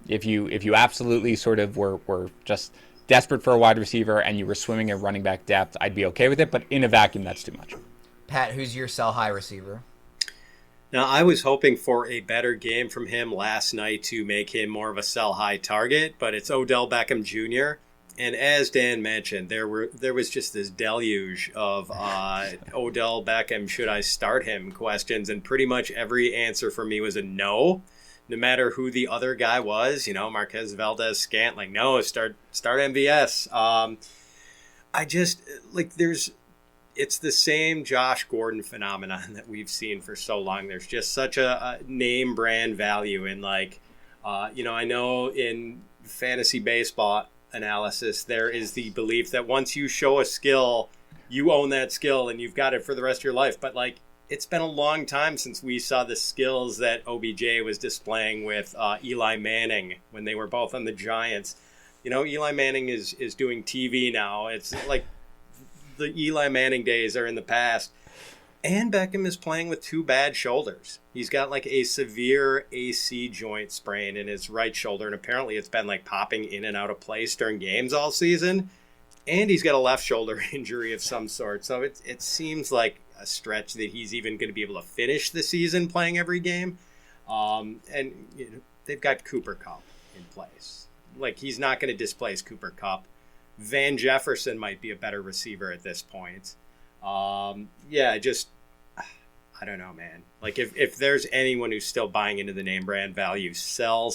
if you absolutely sort of were just desperate for a wide receiver and you were swimming in running back depth, I'd be okay with it. But in a vacuum, that's too much. Pat, who's your sell high receiver? Now, I was hoping for a better game from him last night to make him more of a sell-high target, but it's Odell Beckham Jr. And as Dan mentioned, there was just this deluge of Odell Beckham, should I start him questions, and pretty much every answer for me was a no matter who the other guy was, Marquez Valdez-Scantling, no, start MVS. I just, there's it's the same Josh Gordon phenomenon that we've seen for so long. There's just such a name brand value in like, I know in fantasy baseball analysis, there is the belief that once you show a skill, you own that skill and you've got it for the rest of your life. But like, it's been a long time since we saw the skills that OBJ was displaying with Eli Manning when they were both on the Giants. Eli Manning is doing TV now. It's like the Eli Manning days are in the past. And Beckham is playing with 2 bad shoulders. He's got like a severe AC joint sprain in his right shoulder, and apparently it's been like popping in and out of place during games all season. And he's got a left shoulder injury of some sort. So it seems like a stretch that he's even going to be able to finish the season playing every game. They've got Cooper Kupp in place. Like, he's not going to displace Cooper Kupp. Van Jefferson might be a better receiver at this point. I don't know, man. Like, if there's anyone who's still buying into the name brand value, sell.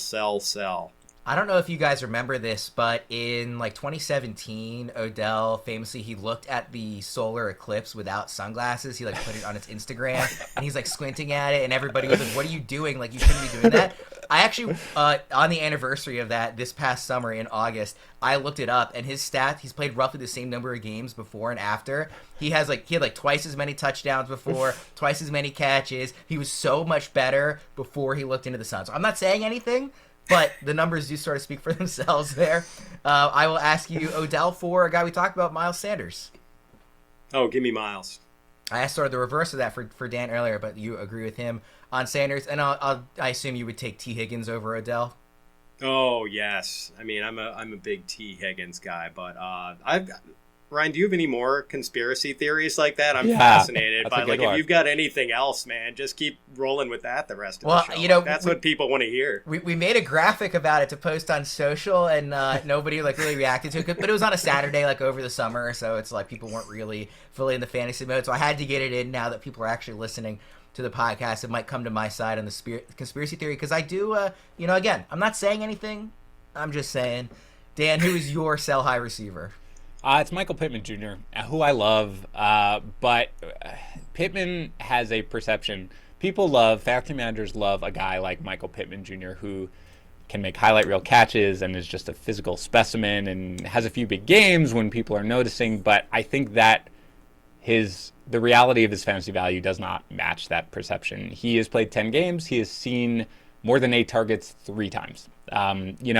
I don't know if you guys remember this, but in like 2017, Odell famously, he looked at the solar eclipse without sunglasses. He like put it on his Instagram and he's like squinting at it and everybody was like, what are you doing? Like, you shouldn't be doing that. I actually, on the anniversary of that this past summer in August, I looked it up and his stats, he's played roughly the same number of games before and after. He had like twice as many touchdowns before, twice as many catches. He was so much better before he looked into the sun. So I'm not saying anything, but the numbers do sort of speak for themselves there. I will ask you, Odell, for a guy we talked about, Miles Sanders. Oh, give me Miles. I asked sort of the reverse of that for Dan earlier, but you agree with him on Sanders. And I assume you would take T. Higgins over Odell. Oh, yes. I mean, I'm a big T. Higgins guy, but Ryan, do you have any more conspiracy theories like that? I'm fascinated by like if you've got anything else, man, just keep rolling with that the rest of the show. That's what people want to hear. We made a graphic about it to post on social, and nobody like really reacted to it. But it was on a Saturday, like over the summer, so it's like people weren't really fully in the fantasy mode. So I had to get it in now that people are actually listening to the podcast. It might come to my side on the conspiracy theory because I do. Again, I'm not saying anything. I'm just saying. Dan, who is your sell high receiver? It's Michael Pittman Jr., who I love, but Pittman has a perception. Fantasy managers love a guy like Michael Pittman Jr., who can make highlight reel catches and is just a physical specimen and has a few big games when people are noticing, but I think that the reality of his fantasy value does not match that perception. He has played 10 games. He has seen more than 8 targets 3 times. He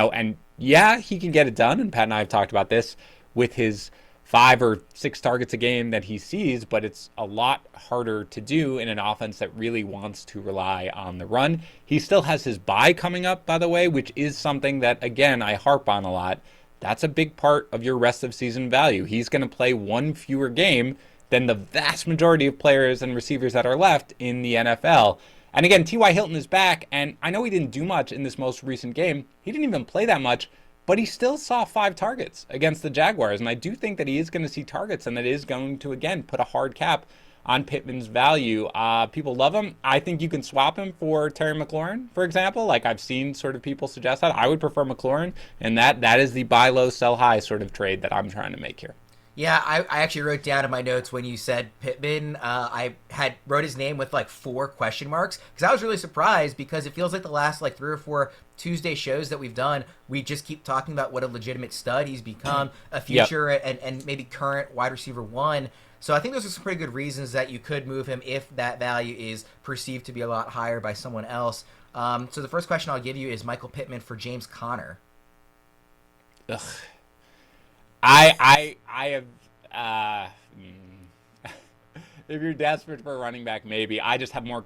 can get it done, and Pat and I have talked about this, with his 5 or 6 targets a game that he sees, but it's a lot harder to do in an offense that really wants to rely on the run. He still has his bye coming up, by the way, which is something that, again, I harp on a lot. That's a big part of your rest of season value. He's going to play 1 fewer game than the vast majority of players and receivers that are left in the NFL. And again, T.Y. Hilton is back, and I know he didn't do much in this most recent game. He didn't even play that much, but he still saw 5 targets against the Jaguars, and I do think that he is going to see targets, and that is going to, again, put a hard cap on Pittman's value. People love him. I think you can swap him for Terry McLaurin, for example. Like, I've seen sort of people suggest that. I would prefer McLaurin, and that is the buy low, sell high sort of trade that I'm trying to make here. Yeah, I actually wrote down in my notes when you said Pittman, I wrote his name with like 4 question marks because I was really surprised because it feels like the last like 3 or 4 Tuesday shows that we've done, we just keep talking about what a legitimate stud he's become, a future and maybe current wide receiver 1. So I think those are some pretty good reasons that you could move him if that value is perceived to be a lot higher by someone else. So the first question I'll give you is Michael Pittman for James Conner. Ugh. I have, if you're desperate for a running back, maybe. I just have more.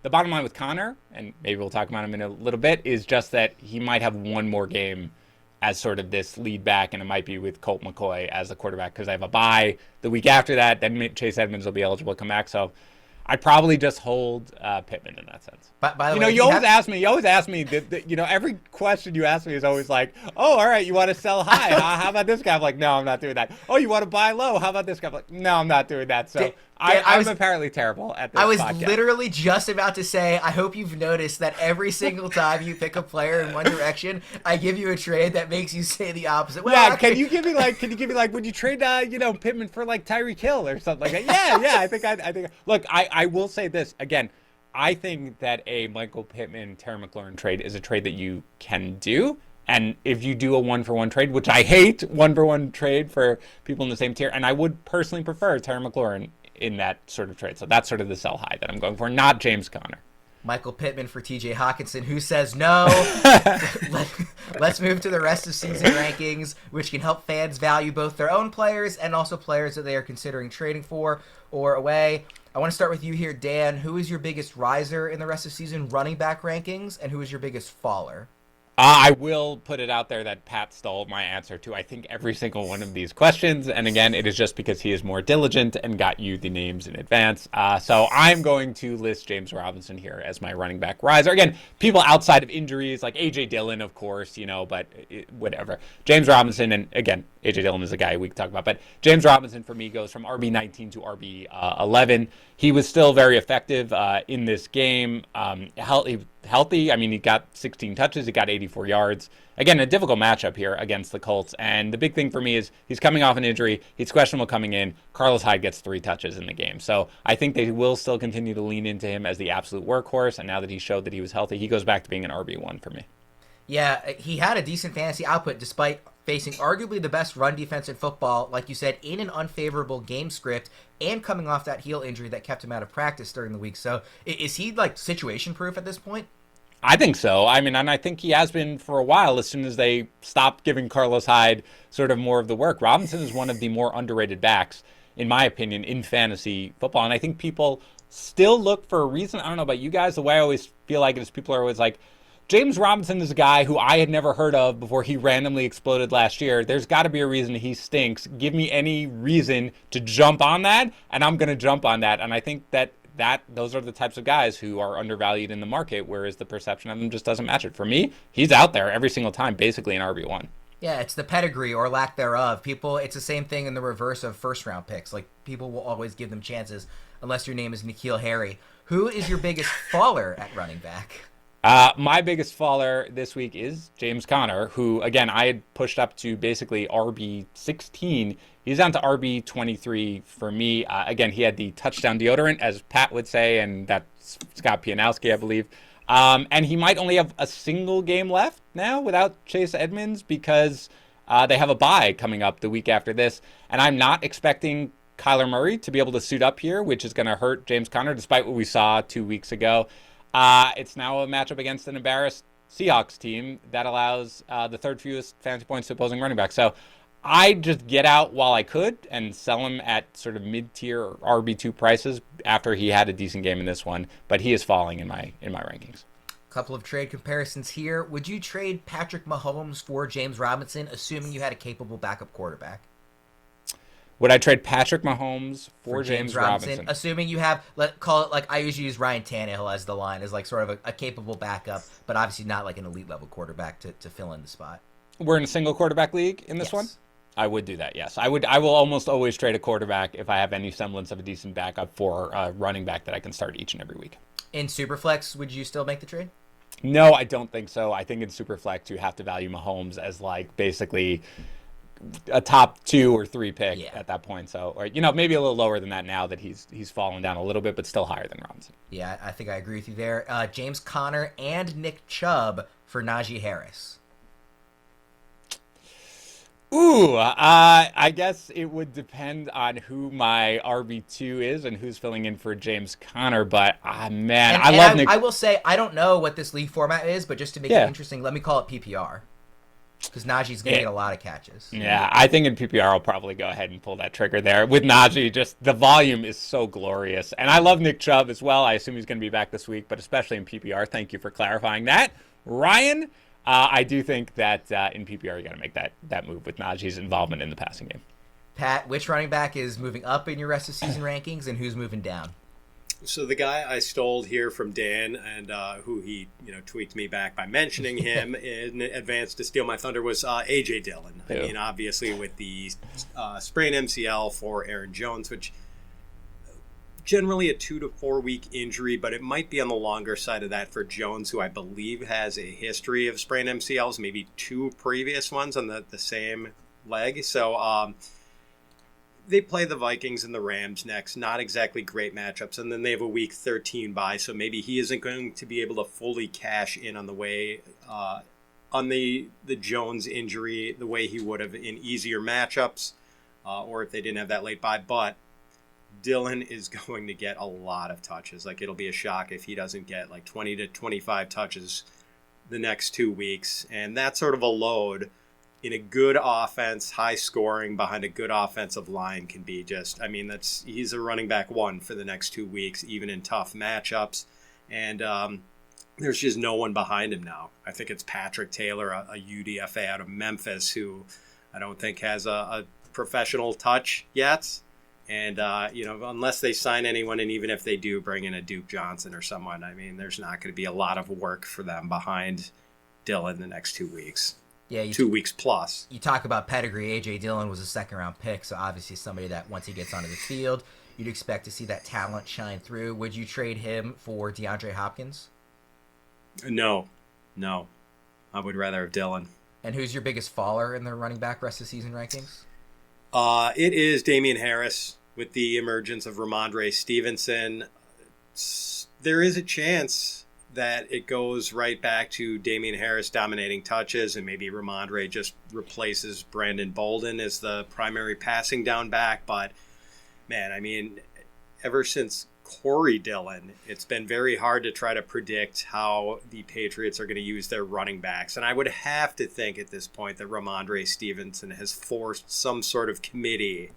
The bottom line with Conner, and maybe we'll talk about him in a little bit, is just that he might have 1 more game as sort of this lead back, and it might be with Colt McCoy as the quarterback because I have a bye the week after that. Then Chase Edmonds will be eligible to come back. So I'd probably just hold Pittman in that sense. By the way, you always ask me, every question you ask me is always like, oh, all right, you want to sell high? How about this guy? I'm like, no, I'm not doing that. Oh, you want to buy low? How about this guy? I'm like, no, I'm not doing that. So I'm apparently terrible at this I was podcast. literally just about to say, I hope you've noticed that every single time you pick a player in one direction, I give you a trade that makes you say the opposite. Well, yeah, actually, can you give me like, would you trade, Pittman for like Tyreek Hill or something like that? Yeah, I think. Look, I will say this again. I think that a Michael Pittman, Terry McLaurin trade is a trade that you can do. And if you do a 1-for-1 trade, which I hate 1-for-1 trade for people in the same tier, and I would personally prefer Terry McLaurin in that sort of trade. So that's sort of the sell high that I'm going for, not James Conner. Michael Pittman for TJ Hockenson, who says no. Let's move to the rest of season rankings, which can help fans value both their own players and also players that they are considering trading for or away. I want to start with you here, Dan. Who is your biggest riser in the rest of season running back rankings, and who is your biggest faller? I will put it out there that Pat stole my answer to, I think, every single one of these questions. And again, it is just because he is more diligent and got you the names in advance. So I'm going to list James Robinson here as my running back riser. Again, people outside of injuries, like A.J. Dillon, of course, but whatever. James Robinson, and again, A.J. Dillon is a guy we can talk about. But James Robinson, for me, goes from RB19 to RB11. He was still very effective in this game. Healthy. I mean, he got 16 touches. He got 84 yards. Again, a difficult matchup here against the Colts. And the big thing for me is he's coming off an injury. He's questionable coming in. Carlos Hyde gets 3 touches in the game. So I think they will still continue to lean into him as the absolute workhorse. And now that he showed that he was healthy, he goes back to being an RB1 for me. Yeah, he had a decent fantasy output despite facing arguably the best run defense in football, like you said, in an unfavorable game script and coming off that heel injury that kept him out of practice during the week. So is he like situation proof at this point? I think so. I mean, and I think he has been for a while as soon as they stopped giving Carlos Hyde sort of more of the work. Robinson is one of the more underrated backs, in my opinion, in fantasy football. And I think people still look for a reason. I don't know about you guys. The way I always feel like it is people are always like, James Robinson is a guy who I had never heard of before he randomly exploded last year. There's got to be a reason he stinks. Give me any reason to jump on that, and I'm going to jump on that. And I think that those are the types of guys who are undervalued in the market, whereas the perception of them just doesn't match it. For me, he's out there every single time, basically an RB1. Yeah, it's the pedigree or lack thereof. It's the same thing in the reverse of first-round picks. Like, people will always give them chances unless your name is N'Keal Harry. Who is your biggest faller at running back? My biggest faller this week is James Conner, who, again, I had pushed up to basically RB16. He's down to RB23 for me. Again, he had the touchdown deodorant, as Pat would say, and that's Scott Pianowski, I believe. And he might only have a single game left now without Chase Edmonds because they have a bye coming up the week after this. And I'm not expecting Kyler Murray to be able to suit up here, which is going to hurt James Conner, despite what we saw 2 weeks ago. It's now a matchup against an embarrassed Seahawks team that allows the third fewest fantasy points to opposing running back. So I just get out while I could and sell him at sort of mid-tier or RB2 prices after he had a decent game in this one. But he is falling in my rankings. Couple of trade comparisons here. Would you trade Patrick Mahomes for James Robinson, assuming you had a capable backup quarterback? Would I trade Patrick Mahomes for James Robinson? Assuming you have, call it like I usually use Ryan Tannehill as the line, as like sort of a capable backup, but obviously not like an elite level quarterback to fill in the spot. We're in a single quarterback league in this one? I would do that, yes. I will almost always trade a quarterback if I have any semblance of a decent backup for a running back that I can start each and every week. In Superflex, would you still make the trade? No, I don't think so. I think in Superflex you have to value Mahomes as like basically a top 2 or 3 pick at that point. So, or maybe a little lower than that now that he's fallen down a little bit, but still higher than Robinson. Yeah, I think I agree with you there. James Conner and Nick Chubb for Najee Harris. Ooh, I guess it would depend on who my RB2 is and who's filling in for James Conner. But man, I love Nick. I will say I don't know what this league format is, but just to make it interesting, let me call it PPR. Because Najee's going to get a lot of catches. Yeah, I think in PPR I'll probably go ahead and pull that trigger there. With Najee, just the volume is so glorious. And I love Nick Chubb as well. I assume he's going to be back this week, but especially in PPR. Thank you for clarifying that. Ryan, I do think that in PPR you got to make that move with Najee's involvement in the passing game. Pat, which running back is moving up in your rest of season rankings and who's moving down? So the guy I stole here from Dan, and who he tweets me back by mentioning him in advance to steal my thunder, was A.J. Dillon. I mean, obviously with the sprained MCL for Aaron Jones, which generally a 2 to 4 week injury, but it might be on the longer side of that for Jones, who I believe has a history of sprained MCLs, maybe 2 previous ones on the same leg. So they play the Vikings and the Rams next. Not exactly great matchups. And then they have a week 13 bye, so maybe he isn't going to be able to fully cash in on the way on the Jones injury the way he would have in easier matchups or if they didn't have that late bye. But Dillon is going to get a lot of touches. Like, it'll be a shock if he doesn't get like 20 to 25 touches the next 2 weeks. And that sort of a load in a good offense, high scoring behind a good offensive line can be just, I mean, he's a running back 1 for the next 2 weeks, even in tough matchups. And there's just no one behind him now. I think it's Patrick Taylor, a UDFA out of Memphis, who I don't think has a professional touch yet. And, unless they sign anyone, and even if they do bring in a Duke Johnson or someone, I mean, there's not going to be a lot of work for them behind Dillon the next 2 weeks. Yeah, 2 weeks plus. You talk about pedigree. A.J. Dillon was a second-round pick, so obviously somebody that once he gets onto the field, you'd expect to see that talent shine through. Would you trade him for DeAndre Hopkins? No. I would rather have Dillon. And who's your biggest faller in the running back rest of season rankings? It is Damien Harris with the emergence of Ramondre Stevenson. There is a chance that it goes right back to Damien Harris dominating touches, and maybe Ramondre just replaces Brandon Bolden as the primary passing down back. But, man, I mean, ever since Corey Dillon, it's been very hard to try to predict how the Patriots are going to use their running backs. And I would have to think at this point that Ramondre Stevenson has forced some sort of committee,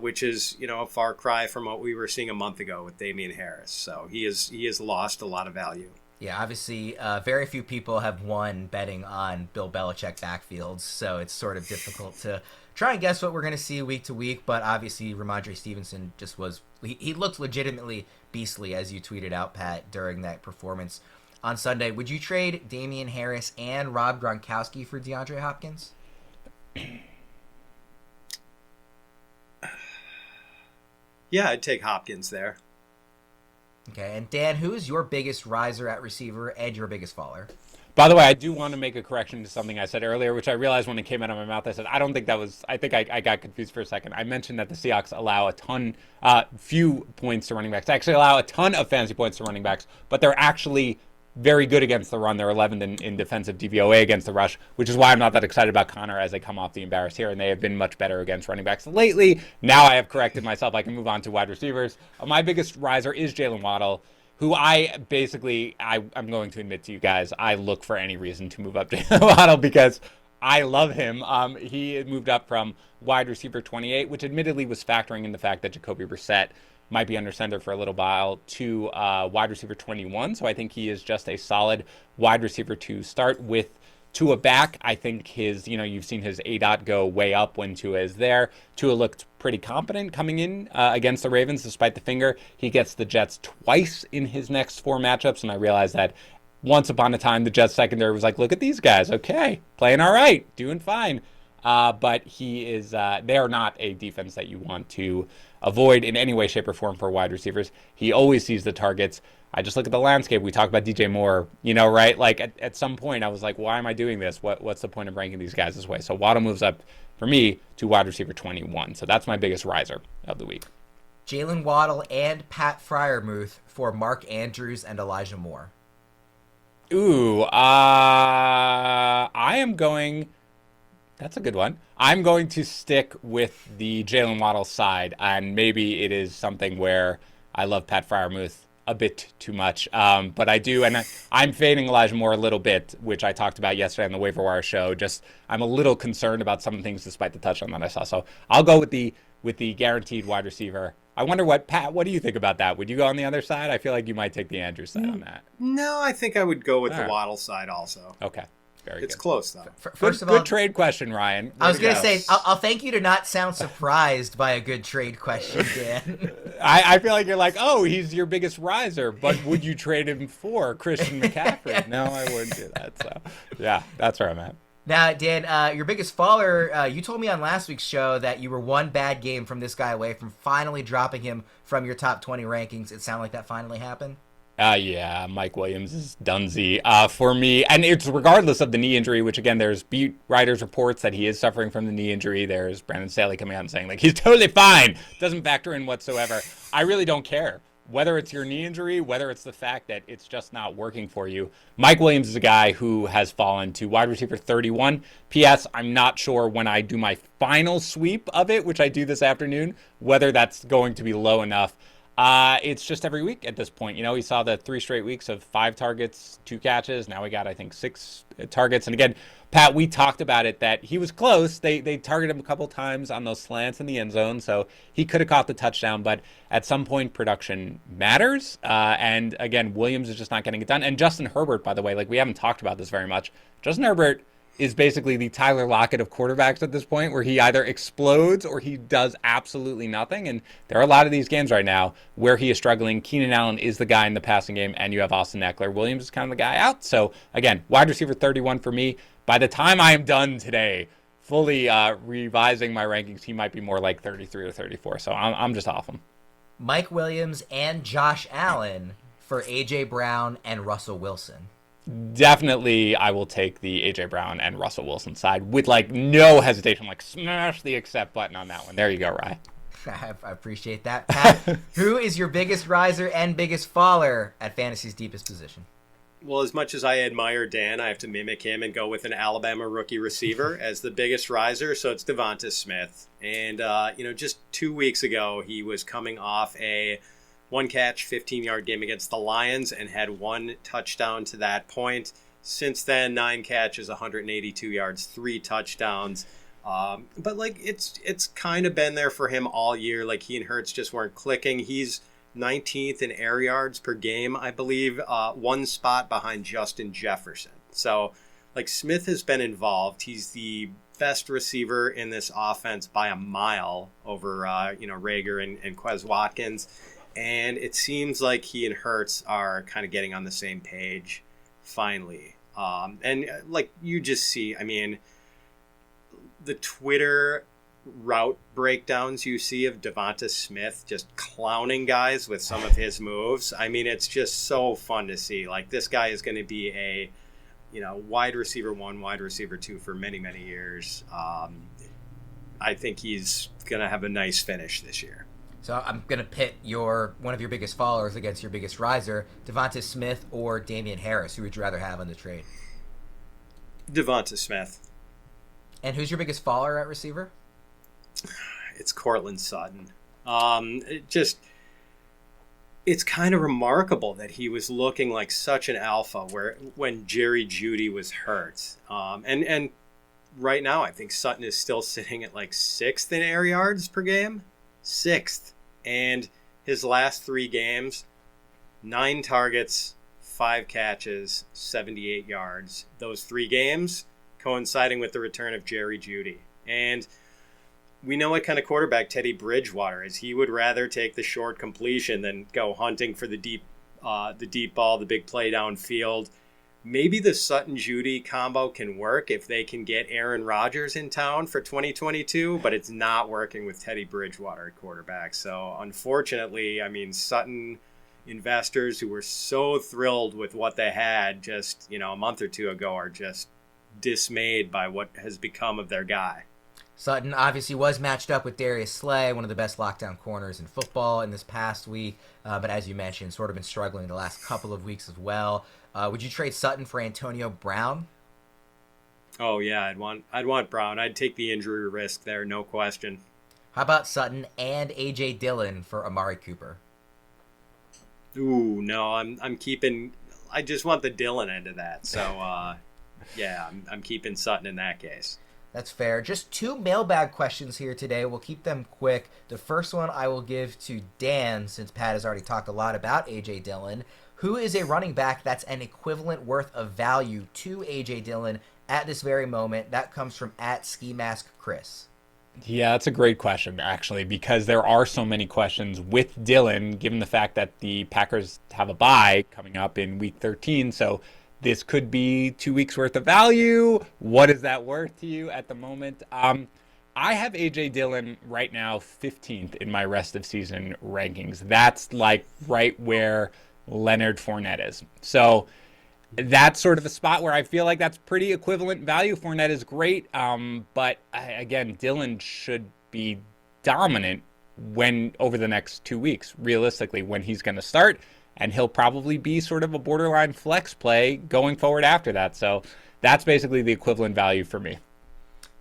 which is, a far cry from what we were seeing a month ago with Damien Harris. So he has lost a lot of value. Yeah, obviously, very few people have won betting on Bill Belichick backfields, so it's sort of difficult to try and guess what we're going to see week to week. But obviously, Ramondre Stevenson just he looked legitimately beastly, as you tweeted out, Pat, during that performance on Sunday. Would you trade Damien Harris and Rob Gronkowski for DeAndre Hopkins? Yeah, I'd take Hopkins there. Okay, and Dan, who is your biggest riser at receiver and your biggest faller? By the way, I do want to make a correction to something I said earlier, which I realized when it came out of my mouth. I said, I don't think that was, I think I got confused for a second. I mentioned that the Seahawks allow few points to running backs. They actually allow a ton of fantasy points to running backs, but they're actually very good against the run. They're 11th in defensive DVOA against the rush, which is why I'm not that excited about Connor as they come off the embarrass here, and they have been much better against running backs lately. Now I have corrected myself. I can move on to wide receivers. My biggest riser is Jaylen Waddle, who I'm going to admit to you guys, I look for any reason to move up Jaylen Waddle because I love him. He moved up from wide receiver 28, which admittedly was factoring in the fact that Jacoby Brissett might be under center for a little while, to wide receiver 21. So I think he is just a solid wide receiver to start with. Tua back, I think his, you've seen his ADOT go way up when Tua is there. Tua looked pretty competent coming in against the Ravens despite the finger. He gets the Jets twice in his next 4 matchups, and I realized that once upon a time the Jets secondary was like, look at these guys, okay, playing all right, doing fine. But they are not a defense that you want to avoid in any way, shape, or form for wide receivers. He always sees the targets. I just look at the landscape. We talk about DJ Moore, right? Like at some point I was like, why am I doing this? What's the point of ranking these guys this way? So Waddle moves up for me to wide receiver 21. So that's my biggest riser of the week. Jaylen Waddle and Pat Freiermuth for Mark Andrews and Elijah Moore. Ooh, that's a good one. I'm going to stick with the Jaylen Waddle side, and maybe it is something where I love Pat Freiermuth a bit too much, but I do, and I'm fading Elijah Moore a little bit, which I talked about yesterday on the waiver wire show. Just I'm a little concerned about some things despite the touchdown that I saw. So I'll go with the guaranteed wide receiver. I wonder Pat, what do you think about that? Would you go on the other side? I feel like you might take the Andrews side on that. No, I think I would go with the Waddle side also. Okay. It's close, though. First of all, good trade question, Ryan. I was going to say, I'll thank you to not sound surprised by a good trade question, Dan. I feel like you're like, oh, he's your biggest riser, but would you trade him for Christian McCaffrey? No, I wouldn't do that. So, yeah, that's where I'm at. Now, Dan, your biggest faller, you told me on last week's show that you were one bad game from this guy away from finally dropping him from your top 20 rankings. It sounded like that finally happened. Yeah, Mike Williams is donesy for me. And it's regardless of the knee injury, which, again, there's beat writers' reports that he is suffering from the knee injury. There's Brandon Staley coming out and saying, like, he's totally fine. Doesn't factor in whatsoever. I really don't care. Whether it's your knee injury, whether it's the fact that it's just not working for you. Mike Williams is a guy who has fallen to wide receiver 31. P.S. I'm not sure when I do my final sweep of it, which I do this afternoon, whether that's going to be low enough. It's just every week at this point. You know, we saw the 3 straight weeks of 5 targets, 2 catches. Now we got, I think, 6 targets. And again, Pat, we talked about it that he was close. They targeted him a couple times on those slants in the end zone, so he could have caught the touchdown. But at some point, production matters. And again, Williams is just not getting it done. And Justin Herbert, by the way, like we haven't talked about this very much. Justin Herbert is basically the Tyler Lockett of quarterbacks at this point, where he either explodes or he does absolutely nothing. And there are a lot of these games right now where he is struggling. Keenan Allen is the guy in the passing game, and you have Austin Eckler. Williams is kind of the guy out. So again, wide receiver 31 for me. By the time I am done today, fully revising my rankings, he might be more like 33 or 34. So I'm just off him. Mike Williams and Josh Allen for A.J. Brown and Russell Wilson. Definitely, I will take the A.J. Brown and Russell Wilson side with, like, no hesitation. Like, smash the accept button on that one. There you go, Rye. I appreciate that. Pat, who is your biggest riser and biggest faller at Fantasy's deepest position? Well, as much as I admire Dan, I have to mimic him and go with an Alabama rookie receiver as the biggest riser. So it's DeVonta Smith. And, just 2 weeks ago, he was coming off a 1-catch, 15-yard game against the Lions and had 1 touchdown to that point. Since then, 9 catches, 182 yards, 3 touchdowns. But it's kind of been there for him all year. Like, he and Hurts just weren't clicking. He's 19th in air yards per game, I believe, 1 spot behind Justin Jefferson. So, like, Smith has been involved. He's the best receiver in this offense by a mile over, Rager and Quez Watkins. And it seems like he and Hurts are kind of getting on the same page finally. And like you just see, I mean, the Twitter route breakdowns you see of DeVonta Smith just clowning guys with some of his moves. I mean, it's just so fun to see. Like, this guy is going to be a, wide receiver 1, wide receiver 2 for many, many years. I think he's going to have a nice finish this year. So I'm going to pit one of your biggest followers against your biggest riser, DeVonta Smith or Damien Harris. Who would you rather have on the trade? DeVonta Smith. And who's your biggest follower at receiver? It's Courtland Sutton. It's kind of remarkable that he was looking like such an alpha when Jerry Jeudy was hurt. And right now, I think Sutton is still sitting at like 6th in air yards per game. 6th. And his last 3 games, 9 targets, 5 catches, 78 yards. Those 3 games coinciding with the return of Jerry Jeudy. And we know what kind of quarterback Teddy Bridgewater is. He would rather take the short completion than go hunting for the deep ball, the big play downfield. Maybe the Sutton-Jeudy combo can work if they can get Aaron Rodgers in town for 2022, but it's not working with Teddy Bridgewater at quarterback. So, unfortunately, I mean, Sutton investors who were so thrilled with what they had just, a month or 2 ago are just dismayed by what has become of their guy. Sutton obviously was matched up with Darius Slay, one of the best lockdown corners in football in this past week, but as you mentioned, sort of been struggling the last couple of weeks as well. Would you trade Sutton for Antonio Brown? Oh yeah, I'd want Brown. I'd take the injury risk there, no question. How about Sutton and A.J. Dillon for Amari Cooper? Ooh, no, I'm keeping. I just want the Dillon end of that. So yeah, I'm keeping Sutton in that case. That's fair. Just 2 mailbag questions here today. We'll keep them quick. The first one I will give to Dan, since Pat has already talked a lot about A.J. Dillon. Who is a running back that's an equivalent worth of value to A.J. Dillon at this very moment? That comes from @SkiMaskChris. Yeah, that's a great question, actually, because there are so many questions with Dillon, given the fact that the Packers have a bye coming up in Week 13. So this could be 2 weeks worth of value. What is that worth to you at the moment? I have A.J. Dillon right now 15th in my rest of season rankings. That's like right where Leonard Fournette is. So that's sort of the spot where I feel like that's pretty equivalent value. Fournette is great, but again, Dillon should be dominant when over the next 2 weeks, realistically, when he's going to start, and he'll probably be sort of a borderline flex play going forward after that. So that's basically the equivalent value for me.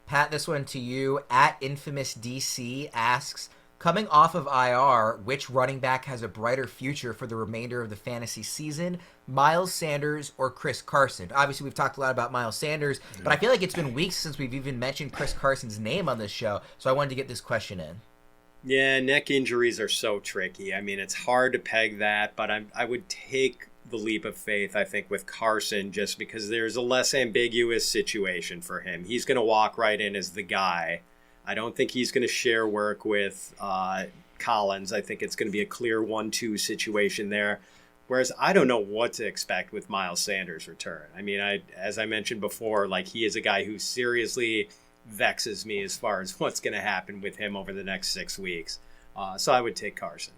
Pat, this one to you. At Infamous DC asks, coming off of IR, which running back has a brighter future for the remainder of the fantasy season? Miles Sanders or Chris Carson? Obviously, we've talked a lot about Miles Sanders, but I feel like it's been weeks since we've even mentioned Chris Carson's name on this show, so I wanted to get this question in. Yeah, neck injuries are so tricky. I mean, it's hard to peg that, but I would take the leap of faith, I think, with Carson, just because there's a less ambiguous situation for him. He's going to walk right in as the guy. I don't think he's going to share work with Collins. I think it's going to be a clear 1-2 situation there. Whereas I don't know what to expect with Miles Sanders' return. I mean, as I mentioned before, like, he is a guy who seriously vexes me as far as what's going to happen with him over the next 6 weeks. So I would take Carson.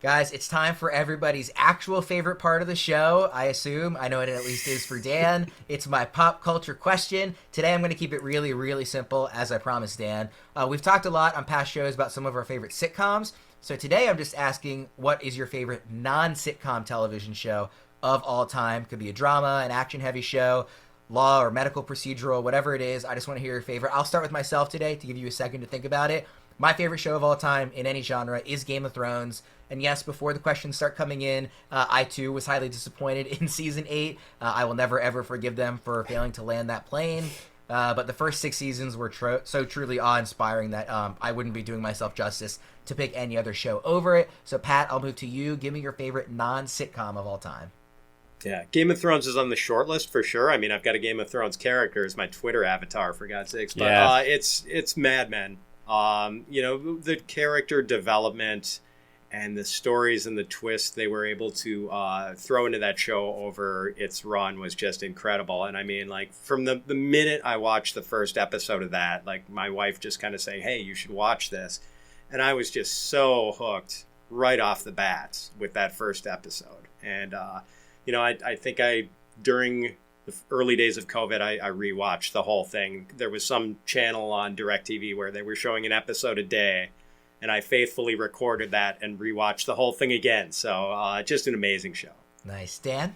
Guys, it's time for everybody's actual favorite part of the show, I assume. I know it at least is for Dan. It's my pop culture question. Today I'm going to keep it really, really simple, as I promised, Dan. We've talked a lot on past shows about some of our favorite sitcoms. So today I'm just asking, what is your favorite non-sitcom television show of all time? Could be a drama, an action-heavy show, law or medical procedural, whatever it is. I just want to hear your favorite. I'll start with myself today to give you a second to think about it. My favorite show of all time in any genre is Game of Thrones. And yes, before the questions start coming in, I too was highly disappointed in season 8. I will never ever forgive them for failing to land that plane. But the first 6 seasons were so truly awe-inspiring that I wouldn't be doing myself justice to pick any other show over it. So Pat, I'll move to you. Give me your favorite non-sitcom of all time. Yeah, Game of Thrones is on the short list for sure. I mean, I've got a Game of Thrones character as my Twitter avatar, for God's sakes. But yeah. It's Mad Men. The character development and the stories and the twists they were able to throw into that show over its run was just incredible. And I mean, like, from the minute I watched the first episode of that, like, my wife just kind of saying, hey, you should watch this. And I was just so hooked right off the bat with that first episode. And, I think during the early days of COVID, I rewatched the whole thing. There was some channel on DirecTV where they were showing an episode a day, and I faithfully recorded that and rewatched the whole thing again. So just an amazing show. Nice. Dan?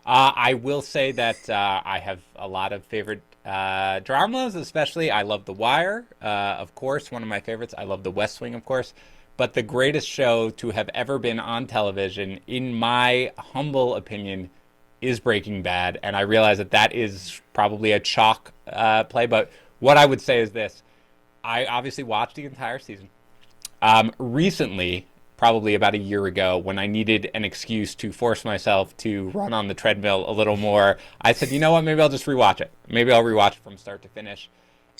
I will say that I have a lot of favorite dramas, especially. I love The Wire, of course, one of my favorites. I love The West Wing, of course. But the greatest show to have ever been on television, in my humble opinion, is Breaking Bad. And I realize that is probably a chalk play. But what I would say is this. I obviously watched the entire season. Recently, probably about a year ago, when I needed an excuse to force myself to run on the treadmill a little more, I said, you know what, maybe I'll just rewatch it. Maybe I'll rewatch it from start to finish.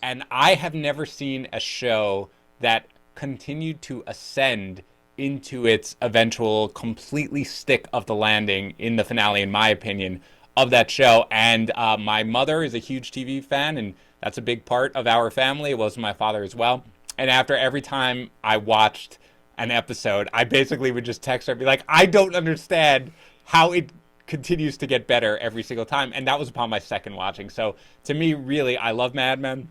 And I have never seen a show that continued to ascend into its eventual completely stick of the landing in the finale, in my opinion, of that show. And my mother is a huge TV fan, and that's a big part of our family. It was my father as well. And after every time I watched an episode, I basically would just text her and be like, I don't understand how it continues to get better every single time. And that was upon my second watching. So to me, really, I love Mad Men.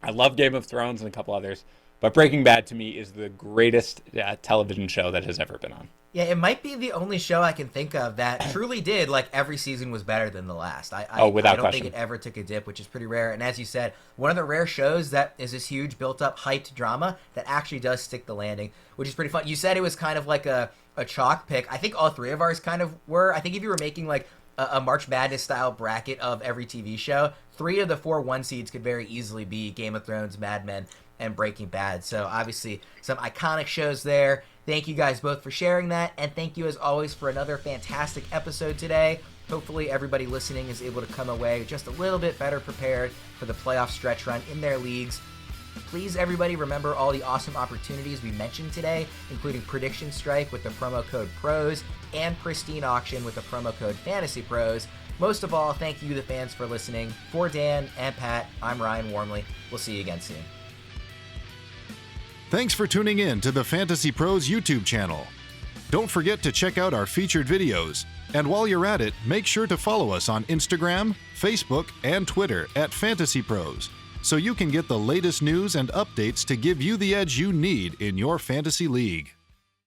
I love Game of Thrones and a couple others. But Breaking Bad, to me, is the greatest television show that has ever been on. Yeah, it might be the only show I can think of that truly did, like, every season was better than the last. Without I don't question. think it ever took a dip, which is pretty rare. And as you said, one of the rare shows that is this huge, built-up, hyped drama that actually does stick the landing, which is pretty fun. You said it was kind of like a chalk pick. I think all three of ours kind of were. I think if you were making, like, a March Madness-style bracket of every TV show, 3 of the 4 1 seeds could very easily be Game of Thrones, Mad Men, and Breaking Bad. So obviously some iconic shows there. Thank you guys both for sharing that, and thank you as always for another fantastic episode today. Hopefully everybody listening is able to come away just a little bit better prepared for the playoff stretch run in their leagues. Please, everybody, remember all the awesome opportunities we mentioned today, including Prediction Strike with the promo code PROS and Pristine Auction with the promo code FANTASYPROS. Most of all, thank you, the fans, for listening. For Dan and Pat, I'm Ryan Wormley. We'll see you again soon. Thanks for tuning in to the Fantasy Pros YouTube channel. Don't forget to check out our featured videos. And while you're at it, make sure to follow us on Instagram, Facebook, and Twitter at Fantasy Pros, so you can get the latest news and updates to give you the edge you need in your fantasy league.